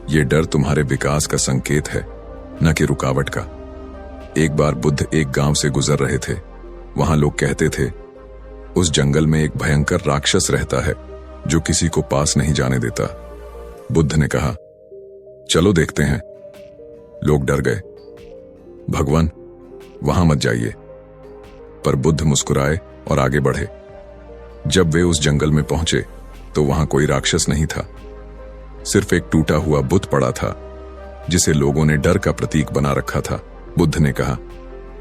ये डर तुम्हारे विकास का संकेत है, न कि रुकावट का। एक बार बुद्ध एक गांव से गुजर रहे थे। वहां लोग कहते थे, उस जंगल में एक भयंकर राक्षस रहता है जो किसी को पास नहीं जाने देता। बुद्ध ने कहा, चलो देखते हैं। लोग डर गए। भगवान, वहां मत जाइए। पर बुद्ध मुस्कुराए और आगे बढ़े। जब वे उस जंगल में पहुंचे तो वहां कोई राक्षस नहीं था, सिर्फ एक टूटा हुआ बुत पड़ा था जिसे लोगों ने डर का प्रतीक बना रखा था। बुद्ध ने कहा,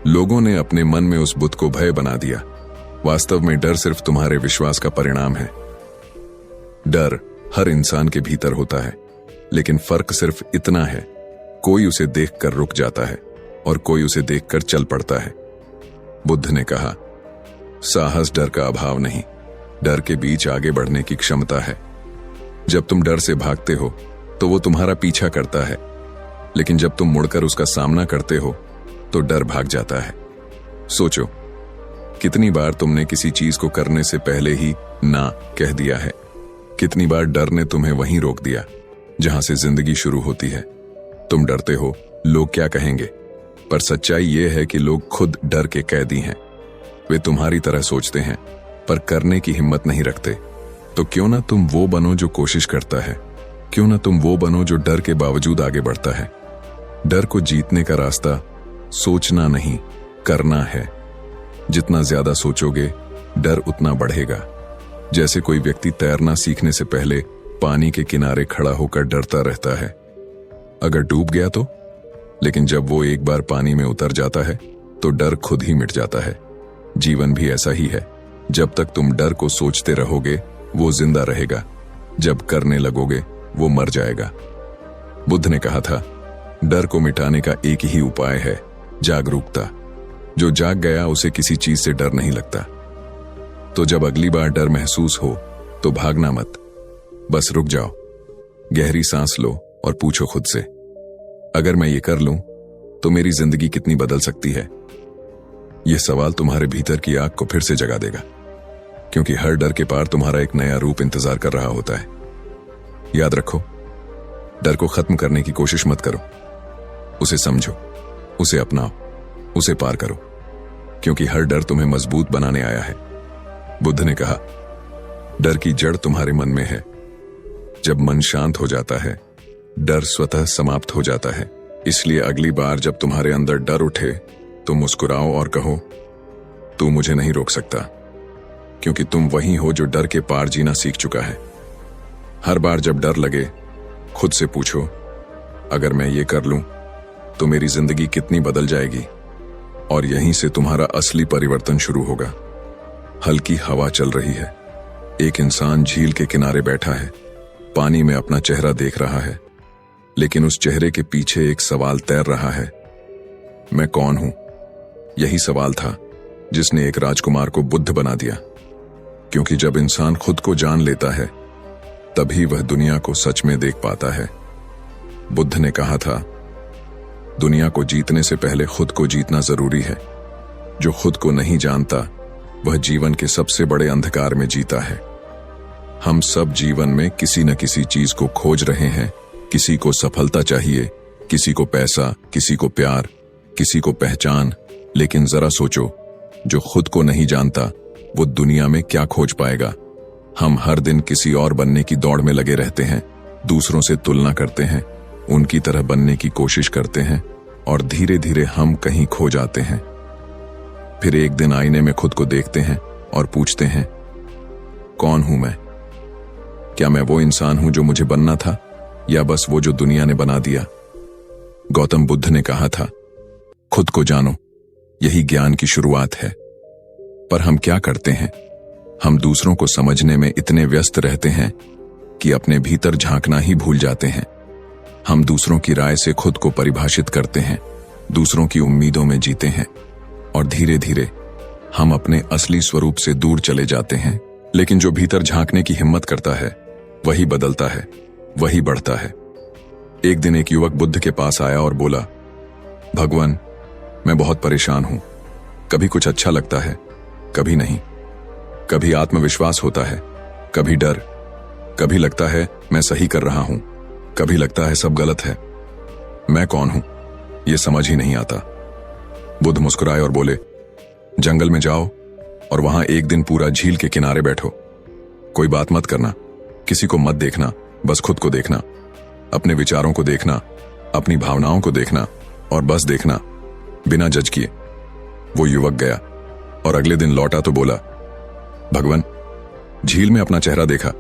लोगों ने अपने मन में उस बुत को भय बना दिया। वास्तव में डर सिर्फ तुम्हारे विश्वास का परिणाम है। डर हर इंसान के भीतर होता है, लेकिन फर्क सिर्फ इतना है, कोई उसे देखकर रुक जाता है और कोई उसे देखकर चल पड़ता है। बुद्ध ने कहा, साहस डर का अभाव नहीं, डर के बीच आगे बढ़ने की क्षमता है। जब तुम डर से भागते हो तो वो तुम्हारा पीछा करता है, लेकिन जब तुम मुड़कर उसका सामना करते हो तो डर भाग जाता है। सोचो, कितनी बार तुमने किसी चीज को करने से पहले ही ना कह दिया है। कितनी बार डर ने तुम्हें वहीं रोक दिया जहां से जिंदगी शुरू होती है। तुम डरते हो लोग क्या कहेंगे, पर सच्चाई यह है कि लोग खुद डर के कैदी हैं। वे तुम्हारी तरह सोचते हैं पर करने की हिम्मत नहीं रखते। तो क्यों ना तुम वो बनो जो कोशिश करता है, क्यों ना तुम वो बनो जो डर के बावजूद आगे बढ़ता है। डर को जीतने का रास्ता सोचना नहीं, करना है। जितना ज्यादा सोचोगे डर उतना बढ़ेगा। जैसे कोई व्यक्ति तैरना सीखने से पहले पानी के किनारे खड़ा होकर डरता रहता है, अगर डूब गया तो। लेकिन जब वो एक बार पानी में उतर जाता है तो डर खुद ही मिट जाता है। जीवन भी ऐसा ही है। जब तक तुम डर को सोचते रहोगे वो जिंदा रहेगा, जब करने लगोगे वो मर जाएगा। बुद्ध ने कहा था, डर को मिटाने का एक ही उपाय है, जागरूकता। जो जाग गया उसे किसी चीज से डर नहीं लगता। तो जब अगली बार डर महसूस हो तो भागना मत, बस रुक जाओ, गहरी सांस लो और पूछो खुद से, अगर मैं ये कर लूं तो मेरी जिंदगी कितनी बदल सकती है। यह सवाल तुम्हारे भीतर की आग को फिर से जगा देगा, क्योंकि हर डर के पार तुम्हारा एक नया रूप इंतजार कर रहा होता है। याद रखो, डर को खत्म करने की कोशिश मत करो, उसे समझो, उसे अपनाओ, उसे पार करो, क्योंकि हर डर तुम्हें मजबूत बनाने आया है। बुद्ध ने कहा, डर की जड़ तुम्हारे मन में है। जब मन शांत हो जाता है डर स्वतः समाप्त हो जाता है। इसलिए अगली बार जब तुम्हारे अंदर डर उठे तो मुस्कुराओ और कहो, तू मुझे नहीं रोक सकता, क्योंकि तुम वही हो जो डर के पार जीना सीख चुका है। हर बार जब डर लगे खुद से पूछो, अगर मैं ये कर लूं तो मेरी जिंदगी कितनी बदल जाएगी। और यहीं से तुम्हारा असली परिवर्तन शुरू होगा। हल्की हवा चल रही है, एक इंसान झील के किनारे बैठा है, पानी में अपना चेहरा देख रहा है, लेकिन उस चेहरे के पीछे एक सवाल तैर रहा है, मैं कौन हूं। यही सवाल था जिसने एक राजकुमार को बुद्ध बना दिया, क्योंकि जब इंसान खुद को जान लेता है तभी वह दुनिया को सच में देख पाता है। बुद्ध ने कहा था, दुनिया को जीतने से पहले खुद को जीतना जरूरी है। जो खुद को नहीं जानता वह जीवन के सबसे बड़े अंधकार में जीता है। हम सब जीवन में किसी न किसी चीज को खोज रहे हैं। किसी को सफलता चाहिए, किसी को पैसा, किसी को प्यार, किसी को पहचान। लेकिन जरा सोचो, जो खुद को नहीं जानता वो दुनिया में क्या खोज पाएगा। हम हर दिन किसी और बनने की दौड़ में लगे रहते हैं, दूसरों से तुलना करते हैं, उनकी तरह बनने की कोशिश करते हैं और धीरे धीरे हम कहीं खो जाते हैं। फिर एक दिन आईने में खुद को देखते हैं और पूछते हैं, कौन हूं मैं? क्या मैं वो इंसान हूं जो मुझे बनना था, या बस वो जो दुनिया ने बना दिया? गौतम बुद्ध ने कहा था, खुद को जानो, यही ज्ञान की शुरुआत है। पर हम क्या करते हैं? हम दूसरों को समझने में इतने व्यस्त रहते हैं कि अपने भीतर झांकना ही भूल जाते हैं। हम दूसरों की राय से खुद को परिभाषित करते हैं, दूसरों की उम्मीदों में जीते हैं और धीरे धीरे हम अपने असली स्वरूप से दूर चले जाते हैं। लेकिन जो भीतर झांकने की हिम्मत करता है वही बदलता है, वही बढ़ता है। एक दिन एक युवक बुद्ध के पास आया और बोला, भगवान, मैं बहुत परेशान हूं। कभी कुछ अच्छा लगता है, कभी नहीं। कभी आत्मविश्वास होता है, कभी डर। कभी लगता है मैं सही कर रहा हूं, कभी लगता है सब गलत है। मैं कौन हूं ये समझ ही नहीं आता। बुद्ध मुस्कुराए और बोले, जंगल में जाओ और वहां एक दिन पूरा झील के किनारे बैठो। कोई बात मत करना, किसी को मत देखना, बस खुद को देखना, अपने विचारों को देखना, अपनी भावनाओं को देखना और बस देखना, बिना जज किए। वो युवक गया और अगले दिन लौटा तो बोला, भगवान, झील में अपना चेहरा देखा,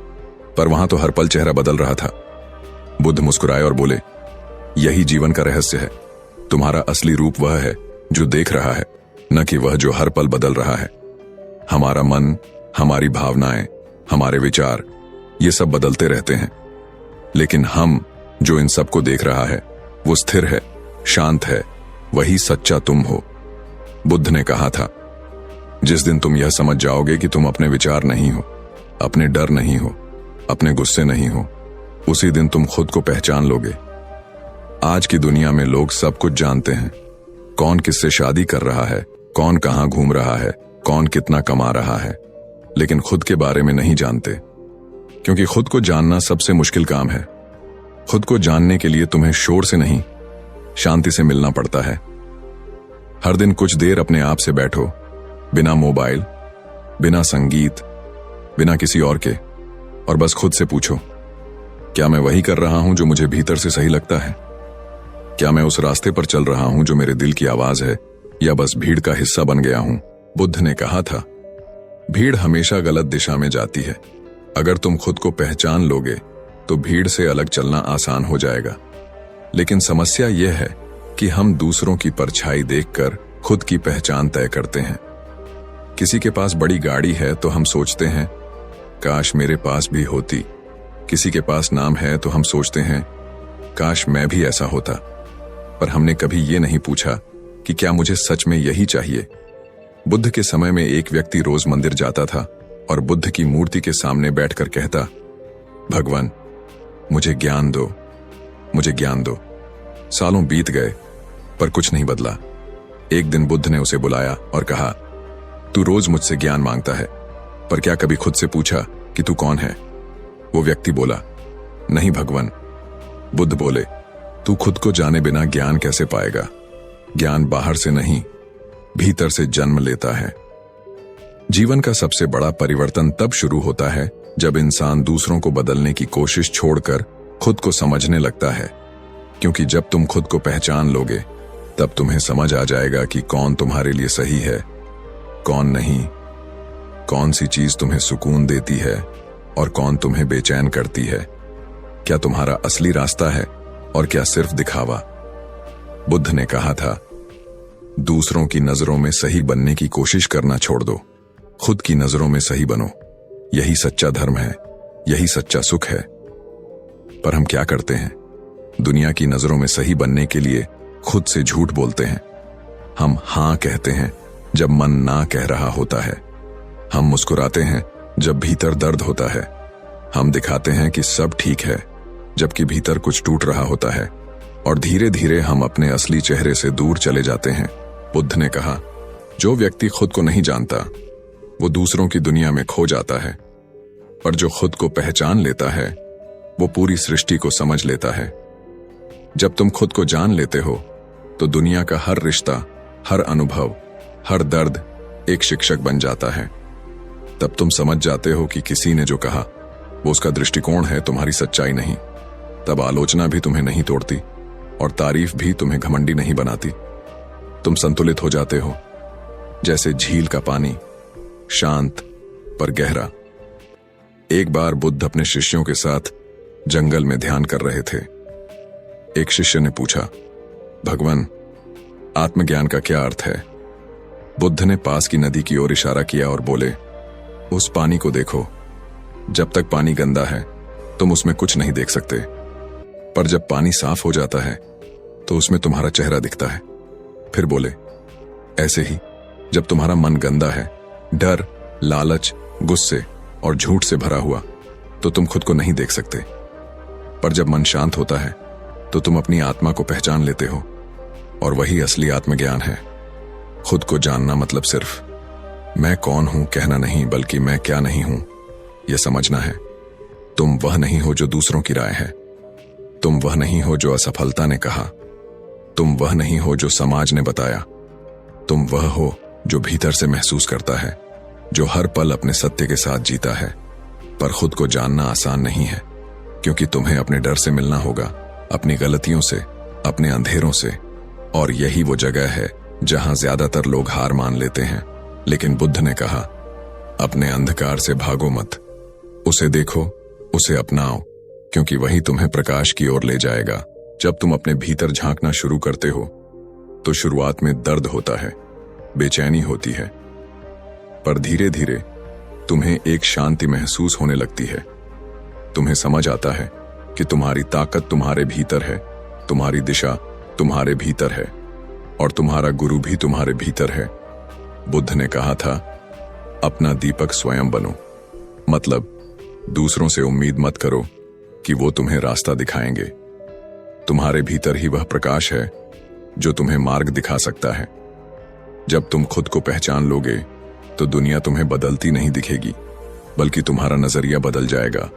पर वहां तो हर पल चेहरा बदल रहा था। बुद्ध मुस्कुराए और बोले, यही जीवन का रहस्य है। तुम्हारा असली रूप वह है जो देख रहा है, न कि वह जो हर पल बदल रहा है। हमारा मन, हमारी भावनाएं, हमारे विचार, ये सब बदलते रहते हैं, लेकिन हम जो इन सबको देख रहा है वो स्थिर है, शांत है, वही सच्चा तुम हो। बुद्ध ने कहा था, जिस दिन तुम यह समझ जाओगे कि तुम अपने विचार नहीं हो, अपने डर नहीं हो, अपने गुस्से नहीं हो, उसी दिन तुम खुद को पहचान लोगे। आज की दुनिया में लोग सब कुछ जानते हैं, कौन किससे शादी कर रहा है, कौन कहां घूम रहा है, कौन कितना कमा रहा है, लेकिन खुद के बारे में नहीं जानते। क्योंकि खुद को जानना सबसे मुश्किल काम है। खुद को जानने के लिए तुम्हें शोर से नहीं, शांति से मिलना पड़ता है। हर दिन कुछ देर अपने आप से बैठो, बिना मोबाइल, बिना संगीत, बिना किसी और के, और बस खुद से पूछो, क्या मैं वही कर रहा हूं जो मुझे भीतर से सही लगता है? क्या मैं उस रास्ते पर चल रहा हूं जो मेरे दिल की आवाज है, या बस भीड़ का हिस्सा बन गया हूं? बुद्ध ने कहा था, भीड़ हमेशा गलत दिशा में जाती है। अगर तुम खुद को पहचान लोगे तो भीड़ से अलग चलना आसान हो जाएगा। लेकिन समस्या यह है कि हम दूसरों की परछाई देखकर खुद की पहचान तय करते हैं। किसी के पास बड़ी गाड़ी है तो हम सोचते हैं, काश मेरे पास भी होती। किसी के पास नाम है तो हम सोचते हैं, काश मैं भी ऐसा होता। पर हमने कभी ये नहीं पूछा कि क्या मुझे सच में यही चाहिए? बुद्ध के समय में एक व्यक्ति रोज मंदिर जाता था और बुद्ध की मूर्ति के सामने बैठकर कहता, भगवान, मुझे ज्ञान दो, मुझे ज्ञान दो। सालों बीत गए पर कुछ नहीं बदला। एक दिन बुद्ध ने उसे बुलाया और कहा, तू रोज मुझसे ज्ञान मांगता है, पर क्या कभी खुद से पूछा कि तू कौन है? वो व्यक्ति बोला, नहीं भगवान। बुद्ध बोले, तू खुद को जाने बिना ज्ञान कैसे पाएगा? ज्ञान बाहर से नहीं, भीतर से जन्म लेता है। जीवन का सबसे बड़ा परिवर्तन तब शुरू होता है जब इंसान दूसरों को बदलने की कोशिश छोड़कर खुद को समझने लगता है। क्योंकि जब तुम खुद को पहचान लोगे तब तुम्हें समझ आ जाएगा कि कौन तुम्हारे लिए सही है, कौन नहीं, कौन सी चीज तुम्हें सुकून देती है और कौन तुम्हें बेचैन करती है। क्या तुम्हारा असली रास्ता है और क्या सिर्फ दिखावा? बुद्ध ने कहा था, दूसरों की नजरों में सही बनने की कोशिश करना छोड़ दो, खुद की नजरों में सही बनो। यही सच्चा धर्म है, यही सच्चा सुख है। पर हम क्या करते हैं? दुनिया की नजरों में सही बनने के लिए खुद से झूठ बोलते हैं। हम हां कहते हैं जब मन ना कह रहा होता है। हम मुस्कुराते हैं जब भीतर दर्द होता है। हम दिखाते हैं कि सब ठीक है जबकि भीतर कुछ टूट रहा होता है। और धीरे धीरे हम अपने असली चेहरे से दूर चले जाते हैं। बुद्ध ने कहा, जो व्यक्ति खुद को नहीं जानता वो दूसरों की दुनिया में खो जाता है, पर जो खुद को पहचान लेता है वो पूरी सृष्टि को समझ लेता है। जब तुम खुद को जान लेते हो तो दुनिया का हर रिश्ता, हर अनुभव, हर दर्द एक शिक्षक बन जाता है। तब तुम समझ जाते हो कि किसी ने जो कहा वो उसका दृष्टिकोण है, तुम्हारी सच्चाई नहीं। तब आलोचना भी तुम्हें नहीं तोड़ती और तारीफ भी तुम्हें घमंडी नहीं बनाती। तुम संतुलित हो जाते हो, जैसे झील का पानी, शांत पर गहरा। एक बार बुद्ध अपने शिष्यों के साथ जंगल में ध्यान कर रहे थे। एक शिष्य ने पूछा, भगवान, आत्मज्ञान का क्या अर्थ है? बुद्ध ने पास की नदी की ओर इशारा किया और बोले, उस पानी को देखो। जब तक पानी गंदा है तुम उसमें कुछ नहीं देख सकते, पर जब पानी साफ हो जाता है तो उसमें तुम्हारा चेहरा दिखता है। फिर बोले, ऐसे ही जब तुम्हारा मन गंदा है, डर, लालच, गुस्से और झूठ से भरा हुआ, तो तुम खुद को नहीं देख सकते। पर जब मन शांत होता है तो तुम अपनी आत्मा को पहचान लेते हो, और वही असली आत्मज्ञान है। खुद को जानना मतलब सिर्फ मैं कौन हूं कहना नहीं, बल्कि मैं क्या नहीं हूं यह समझना है। तुम वह नहीं हो जो दूसरों की राय है। तुम वह नहीं हो जो असफलता ने कहा। तुम वह नहीं हो जो समाज ने बताया। तुम वह हो जो भीतर से महसूस करता है, जो हर पल अपने सत्य के साथ जीता है। पर खुद को जानना आसान नहीं है, क्योंकि तुम्हें अपने डर से मिलना होगा, अपनी गलतियों से, अपने अंधेरों से। और यही वो जगह है जहां ज्यादातर लोग हार मान लेते हैं। लेकिन बुद्ध ने कहा, अपने अंधकार से भागो मत, उसे देखो, उसे अपनाओ, क्योंकि वही तुम्हें प्रकाश की ओर ले जाएगा। जब तुम अपने भीतर झांकना शुरू करते हो तो शुरुआत में दर्द होता है, बेचैनी होती है, पर धीरे धीरे तुम्हें एक शांति महसूस होने लगती है। तुम्हें समझ आता है कि तुम्हारी ताकत तुम्हारे भीतर है, तुम्हारी दिशा तुम्हारे भीतर है, और तुम्हारा गुरु भी तुम्हारे भीतर है। बुद्ध ने कहा था, अपना दीपक स्वयं बनो। मतलब दूसरों से उम्मीद मत करो कि वो तुम्हें रास्ता दिखाएंगे। तुम्हारे भीतर ही वह प्रकाश है जो तुम्हें मार्ग दिखा सकता है। जब तुम खुद को पहचान लोगे तो दुनिया तुम्हें बदलती नहीं दिखेगी, बल्कि तुम्हारा नजरिया बदल जाएगा।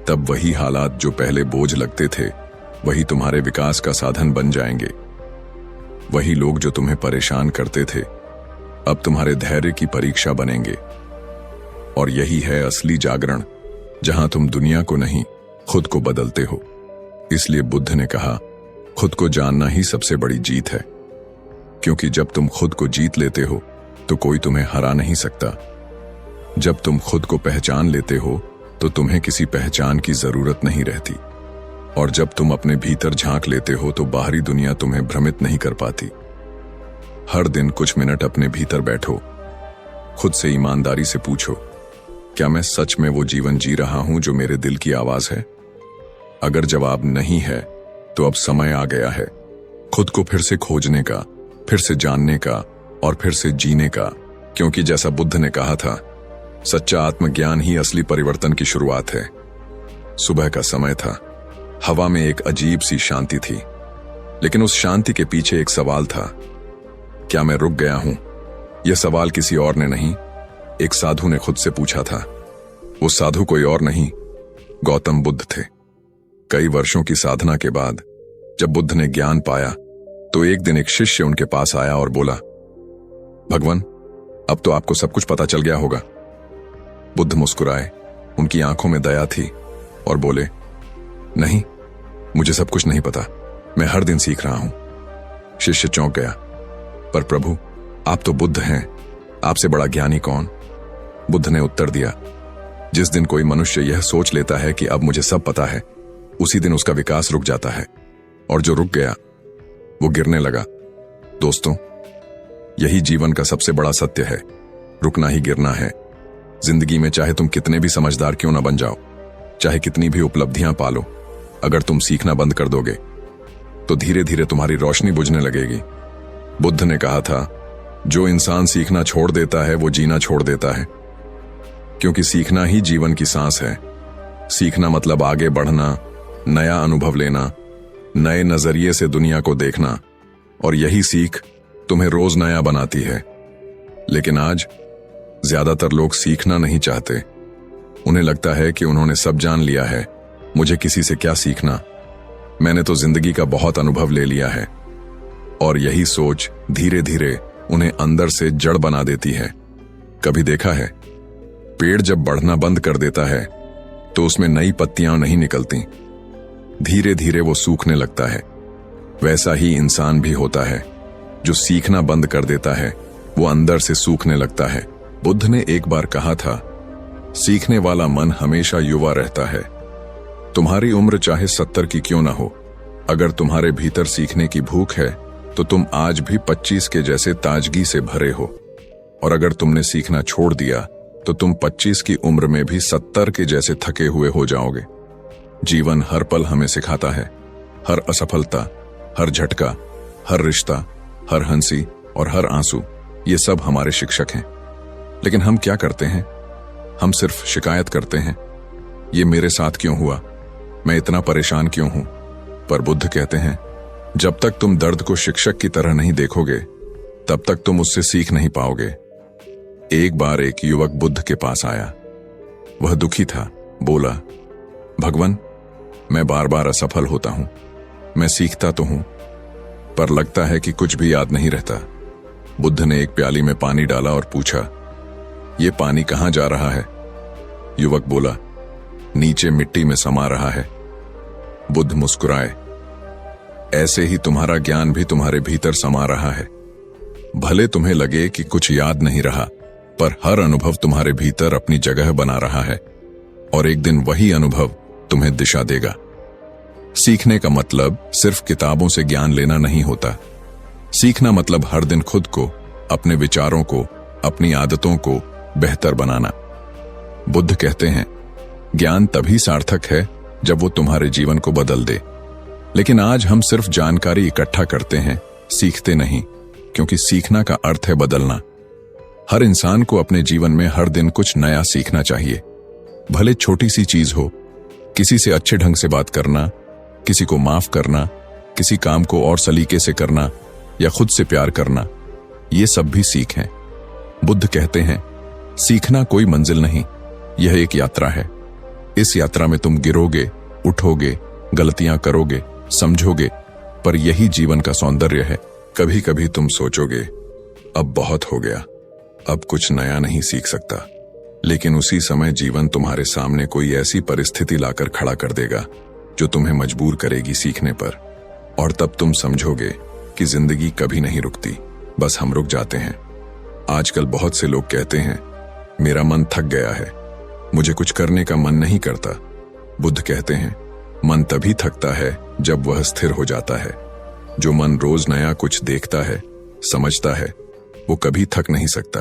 तब वही हालात जो पहले बोझ लगते थे वही तुम्हारे विकास का साधन बन जाएंगे। वही लोग जो तुम्हें परेशान करते थे अब तुम्हारे धैर्य की परीक्षा बनेंगे। और यही है असली जागरण, जहां तुम दुनिया को नहीं खुद को बदलते हो। इसलिए बुद्ध ने कहा, खुद को जानना ही सबसे बड़ी जीत है, क्योंकि जब तुम खुद को जीत लेते हो तो कोई तुम्हें हरा नहीं सकता। जब तुम खुद को पहचान लेते हो तो तुम्हें किसी पहचान की जरूरत नहीं रहती, और जब तुम अपने भीतर झांक लेते हो तो बाहरी दुनिया तुम्हें भ्रमित नहीं कर पाती। हर दिन कुछ मिनट अपने भीतर बैठो, खुद से ईमानदारी से पूछो, क्या मैं सच में वो जीवन जी रहा हूं जो मेरे दिल की आवाज है? अगर जवाब नहीं है तो अब समय आ गया है खुद को फिर से खोजने का, फिर से जानने का और फिर से जीने का, क्योंकि जैसा बुद्ध ने कहा था, सच्चा आत्मज्ञान ही असली परिवर्तन की शुरुआत है। सुबह का समय था, हवा में एक अजीब सी शांति थी, लेकिन उस शांति के पीछे एक सवाल था, क्या मैं रुक गया हूं? यह सवाल किसी और ने नहीं, एक साधु ने खुद से पूछा था। वो साधु कोई और नहीं, गौतम बुद्ध थे। कई वर्षों की साधना के बाद जब बुद्ध ने ज्ञान पाया तो एक दिन एक शिष्य उनके पास आया और बोला, भगवान, अब तो आपको सब कुछ पता चल गया होगा। बुद्ध मुस्कुराए, उनकी आंखों में दया थी और बोले, नहीं, मुझे सब कुछ नहीं पता, मैं हर दिन सीख रहा हूं। शिष्य चौंक गया, पर प्रभु, आप तो बुद्ध हैं, आपसे बड़ा ज्ञानी कौन? बुद्ध ने उत्तर दिया, जिस दिन कोई मनुष्य यह सोच लेता है कि अब मुझे सब पता है, उसी दिन उसका विकास रुक जाता है, और जो रुक गया वो गिरने लगा। दोस्तों, यही जीवन का सबसे बड़ा सत्य है, रुकना ही गिरना है। जिंदगी में चाहे तुम कितने भी समझदार क्यों ना बन जाओ, चाहे कितनी भी उपलब्धियां पालो, अगर तुम सीखना बंद कर दोगे तो धीरे धीरे तुम्हारी रोशनी बुझने लगेगी। बुद्ध ने कहा था, जो इंसान सीखना छोड़ देता है वो जीना छोड़ देता है, क्योंकि सीखना ही जीवन की सांस है। सीखना मतलब आगे बढ़ना, नया अनुभव लेना, नए नजरिए से दुनिया को देखना, और यही सीख तुम्हें रोज नया बनाती है। लेकिन आज ज्यादातर लोग सीखना नहीं चाहते। उन्हें लगता है कि उन्होंने सब जान लिया है, मुझे किसी से क्या सीखना, मैंने तो जिंदगी का बहुत अनुभव ले लिया है। और यही सोच धीरे धीरे उन्हें अंदर से जड़ बना देती है। कभी देखा है, पेड़ जब बढ़ना बंद कर देता है तो उसमें नई पत्तियां नहीं निकलती, धीरे धीरे वो सूखने लगता है। वैसा ही इंसान भी होता है, जो सीखना बंद कर देता है वो अंदर से सूखने लगता है। बुद्ध ने एक बार कहा था, सीखने वाला मन हमेशा युवा रहता है। तुम्हारी उम्र चाहे 70 की क्यों ना हो, अगर तुम्हारे भीतर सीखने की भूख है तो तुम आज भी 25 के जैसे ताजगी से भरे हो, और अगर तुमने सीखना छोड़ दिया तो तुम 25 की उम्र में भी 70 के जैसे थके हुए हो जाओगे। जीवन हर पल हमें सिखाता है, हर असफलता, हर झटका, हर रिश्ता, हर हंसी और हर आंसू, ये सब हमारे शिक्षक हैं। लेकिन हम क्या करते हैं? हम सिर्फ शिकायत करते हैं, ये मेरे साथ क्यों हुआ, मैं इतना परेशान क्यों हूं। पर बुद्ध कहते हैं, जब तक तुम दर्द को शिक्षक की तरह नहीं देखोगे तब तक तुम उससे सीख नहीं पाओगे। एक बार एक युवक बुद्ध के पास आया। वह दुखी था, बोला, भगवान, मैं बार बार असफल होता हूं, मैं सीखता तो हूं पर लगता है कि कुछ भी याद नहीं रहता। बुद्ध ने एक प्याली में पानी डाला और पूछा, ये पानी कहां जा रहा है? युवक बोला, नीचे मिट्टी में समा रहा है। बुद्ध मुस्कुराए, ऐसे ही तुम्हारा ज्ञान भी तुम्हारे भीतर समा रहा है। भले तुम्हें लगे कि कुछ याद नहीं रहा, पर हर अनुभव तुम्हारे भीतर अपनी जगह बना रहा है, और एक दिन वही अनुभव तुम्हें दिशा देगा। सीखने का मतलब सिर्फ किताबों से ज्ञान लेना नहीं होता। सीखना मतलब हर दिन खुद को, अपने विचारों को, अपनी आदतों को बेहतर बनाना। बुद्ध कहते हैं, ज्ञान तभी सार्थक है जब वो तुम्हारे जीवन को बदल दे। लेकिन आज हम सिर्फ जानकारी इकट्ठा करते हैं, सीखते नहीं, क्योंकि सीखना का अर्थ है बदलना। हर इंसान को अपने जीवन में हर दिन कुछ नया सीखना चाहिए, भले छोटी सी चीज हो। किसी से अच्छे ढंग से बात करना, किसी को माफ करना, किसी काम को और सलीके से करना, या खुद से प्यार करना, ये सब भी सीख हैं। बुद्ध कहते हैं, सीखना कोई मंजिल नहीं, यह एक यात्रा है। इस यात्रा में तुम गिरोगे, उठोगे, गलतियां करोगे, समझोगे, पर यही जीवन का सौंदर्य है। कभी कभी तुम सोचोगे, अब बहुत हो गया, अब कुछ नया नहीं सीख सकता। लेकिन उसी समय जीवन तुम्हारे सामने कोई ऐसी परिस्थिति लाकर खड़ा कर देगा जो तुम्हें मजबूर करेगी सीखने पर। और तब तुम समझोगे कि जिंदगी कभी नहीं रुकती, बस हम रुक जाते हैं। आजकल बहुत से लोग कहते हैं, मेरा मन थक गया है, मुझे कुछ करने का मन नहीं करता। बुद्ध कहते हैं, मन तभी थकता है जब वह स्थिर हो जाता है। जो मन रोज नया कुछ देखता है, समझता है, वो कभी थक नहीं सकता,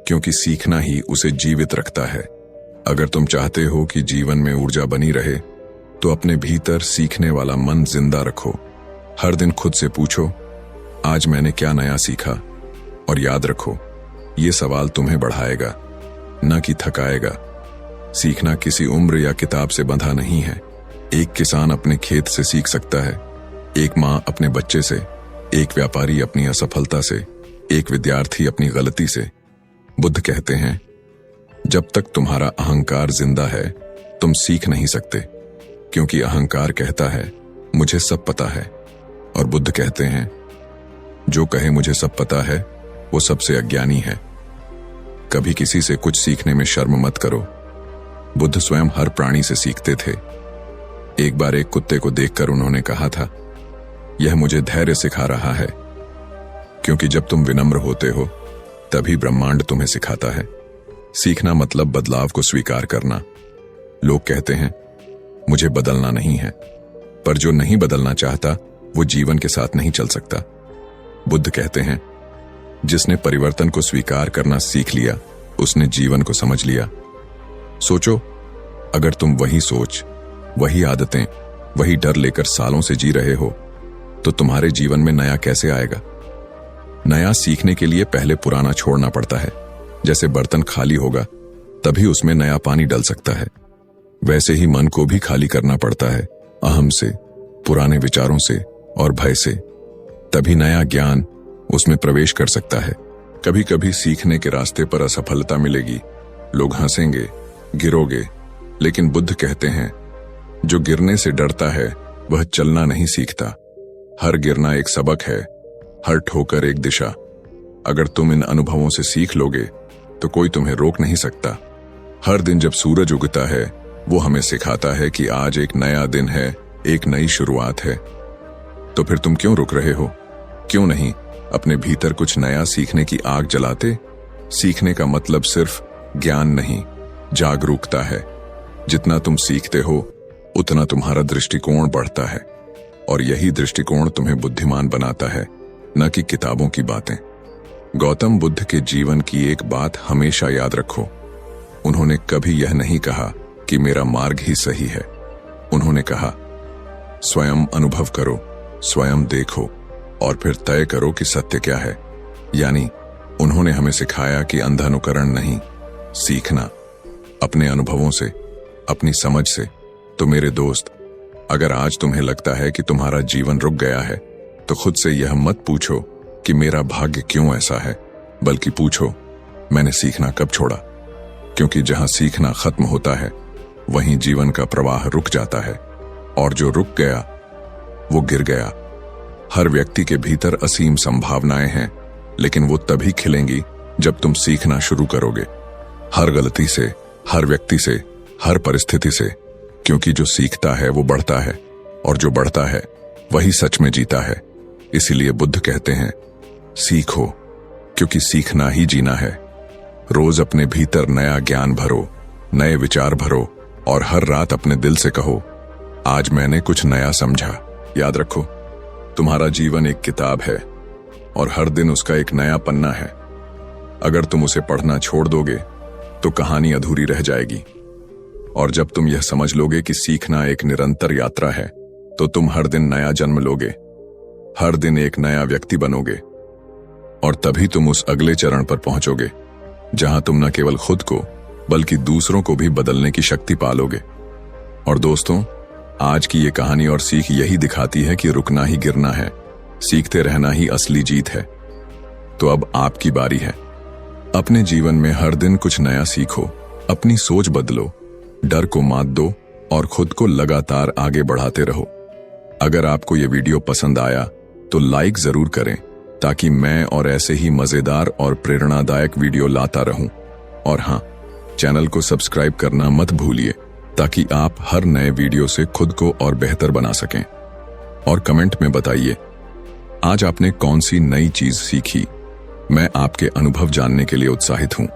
क्योंकि सीखना ही उसे जीवित रखता है। अगर तुम चाहते हो कि जीवन में ऊर्जा बनी रहे, तो अपने भीतर सीखने वाला मन जिंदा रखो। हर दिन खुद से पूछो, आज मैंने क्या नया सीखा? और याद रखो, ये सवाल तुम्हें बढ़ाएगा, न कि थकाएगा। सीखना किसी उम्र या किताब से बंधा नहीं है। एक किसान अपने खेत से सीख सकता है, एक माँ अपने बच्चे से, एक व्यापारी अपनी असफलता से, एक विद्यार्थी अपनी गलती से। बुद्ध कहते हैं, जब तक तुम्हारा अहंकार जिंदा है, तुम सीख नहीं सकते, क्योंकि अहंकार कहता है, मुझे सब पता है। और बुद्ध कहते हैं, जो कहे मुझे सब पता है, वो सबसे अज्ञानी है। कभी किसी से कुछ सीखने में शर्म मत करो। बुद्ध स्वयं हर प्राणी से सीखते थे। एक बार एक कुत्ते को देखकर उन्होंने कहा था, यह मुझे धैर्य सिखा रहा है, क्योंकि जब तुम विनम्र होते हो, तभी ब्रह्मांड तुम्हें सिखाता है। सीखना मतलब बदलाव को स्वीकार करना। लोग कहते हैं, मुझे बदलना नहीं है, पर जो नहीं बदलना चाहता, वो जीवन के साथ नहीं चल सकता। बुद्ध कहते हैं, जिसने परिवर्तन को स्वीकार करना सीख लिया, उसने जीवन को समझ लिया। सोचो, अगर तुम वही सोच, वही आदतें, वही डर लेकर सालों से जी रहे हो, तो तुम्हारे जीवन में नया कैसे आएगा? नया सीखने के लिए पहले पुराना छोड़ना पड़ता है। जैसे बर्तन खाली होगा, तभी उसमें नया पानी डल सकता है। वैसे ही मन को भी खाली करना पड़ता है, अहम से, पुराने विचारों से और भय से। तभी नया ज्ञान उसमें प्रवेश कर सकता है। कभी कभी सीखने के रास्ते पर असफलता मिलेगी, लोग हंसेंगे, गिरोगे, लेकिन बुद्ध कहते हैं, जो गिरने से डरता है, वह चलना नहीं सीखता। हर गिरना एक सबक है, हर ठोकर एक दिशा। अगर तुम इन अनुभवों से सीख लोगे, तो कोई तुम्हें रोक नहीं सकता। हर दिन जब सूरज उगता है, वो हमें सिखाता है कि आज एक नया दिन है, एक नई शुरुआत है। तो फिर तुम क्यों रुक रहे हो? क्यों नहीं अपने भीतर कुछ नया सीखने की आग जलाते? सीखने का मतलब सिर्फ ज्ञान नहीं, जागरूकता है। जितना तुम सीखते हो, उतना तुम्हारा दृष्टिकोण बढ़ता है, और यही दृष्टिकोण तुम्हें बुद्धिमान बनाता है, न कि किताबों की बातें। गौतम बुद्ध के जीवन की एक बात हमेशा याद रखो। उन्होंने कभी यह नहीं कहा कि मेरा मार्ग ही सही है। उन्होंने कहा, स्वयं अनुभव करो, स्वयं देखो, और फिर तय करो कि सत्य क्या है। यानी उन्होंने हमें सिखाया कि अंधा अनुकरण नहीं, सीखना अपने अनुभवों से, अपनी समझ से। तो मेरे दोस्त, अगर आज तुम्हें लगता है कि तुम्हारा जीवन रुक गया है, तो खुद से यह मत पूछो कि मेरा भाग्य क्यों ऐसा है, बल्कि पूछो, मैंने सीखना कब छोड़ा? क्योंकि जहां सीखना खत्म होता है, वहीं जीवन का प्रवाह रुक जाता है, और जो रुक गया, वो गिर गया। हर व्यक्ति के भीतर असीम संभावनाएं हैं, लेकिन वो तभी खिलेंगी जब तुम सीखना शुरू करोगे। हर गलती से, हर व्यक्ति से, हर परिस्थिति से, क्योंकि जो सीखता है वो बढ़ता है, और जो बढ़ता है वही सच में जीता है। इसीलिए बुद्ध कहते हैं, सीखो, क्योंकि सीखना ही जीना है। रोज अपने भीतर नया ज्ञान भरो, नए विचार भरो, और हर रात अपने दिल से कहो, आज मैंने कुछ नया समझा। याद रखो, तुम्हारा जीवन एक किताब है, और हर दिन उसका एक नया पन्ना है। अगर तुम उसे पढ़ना छोड़ दोगे, तो कहानी अधूरी रह जाएगी। और जब तुम यह समझ लोगे कि सीखना एक निरंतर यात्रा है, तो तुम हर दिन नया जन्म लोगे, हर दिन एक नया व्यक्ति बनोगे, और तभी तुम उस अगले चरण पर पहुंचोगे, जहां तुम न केवल खुद को, बल्कि दूसरों को भी बदलने की शक्ति पालोगे। और दोस्तों, आज की ये कहानी और सीख यही दिखाती है कि रुकना ही गिरना है, सीखते रहना ही असली जीत है। तो अब आपकी बारी है। अपने जीवन में हर दिन कुछ नया सीखो, अपनी सोच बदलो, डर को मात दो, और खुद को लगातार आगे बढ़ाते रहो। अगर आपको ये वीडियो पसंद आया, तो लाइक जरूर करें, ताकि मैं और ऐसे ही मजेदार और प्रेरणादायक वीडियो लाता रहूं। और हाँ, चैनल को सब्सक्राइब करना मत भूलिए ताकि आप हर नए वीडियो से खुद को और बेहतर बना सकें। और कमेंट में बताइए आज आपने कौन सी नई चीज सीखी। मैं आपके अनुभव जानने के लिए उत्साहित हूं।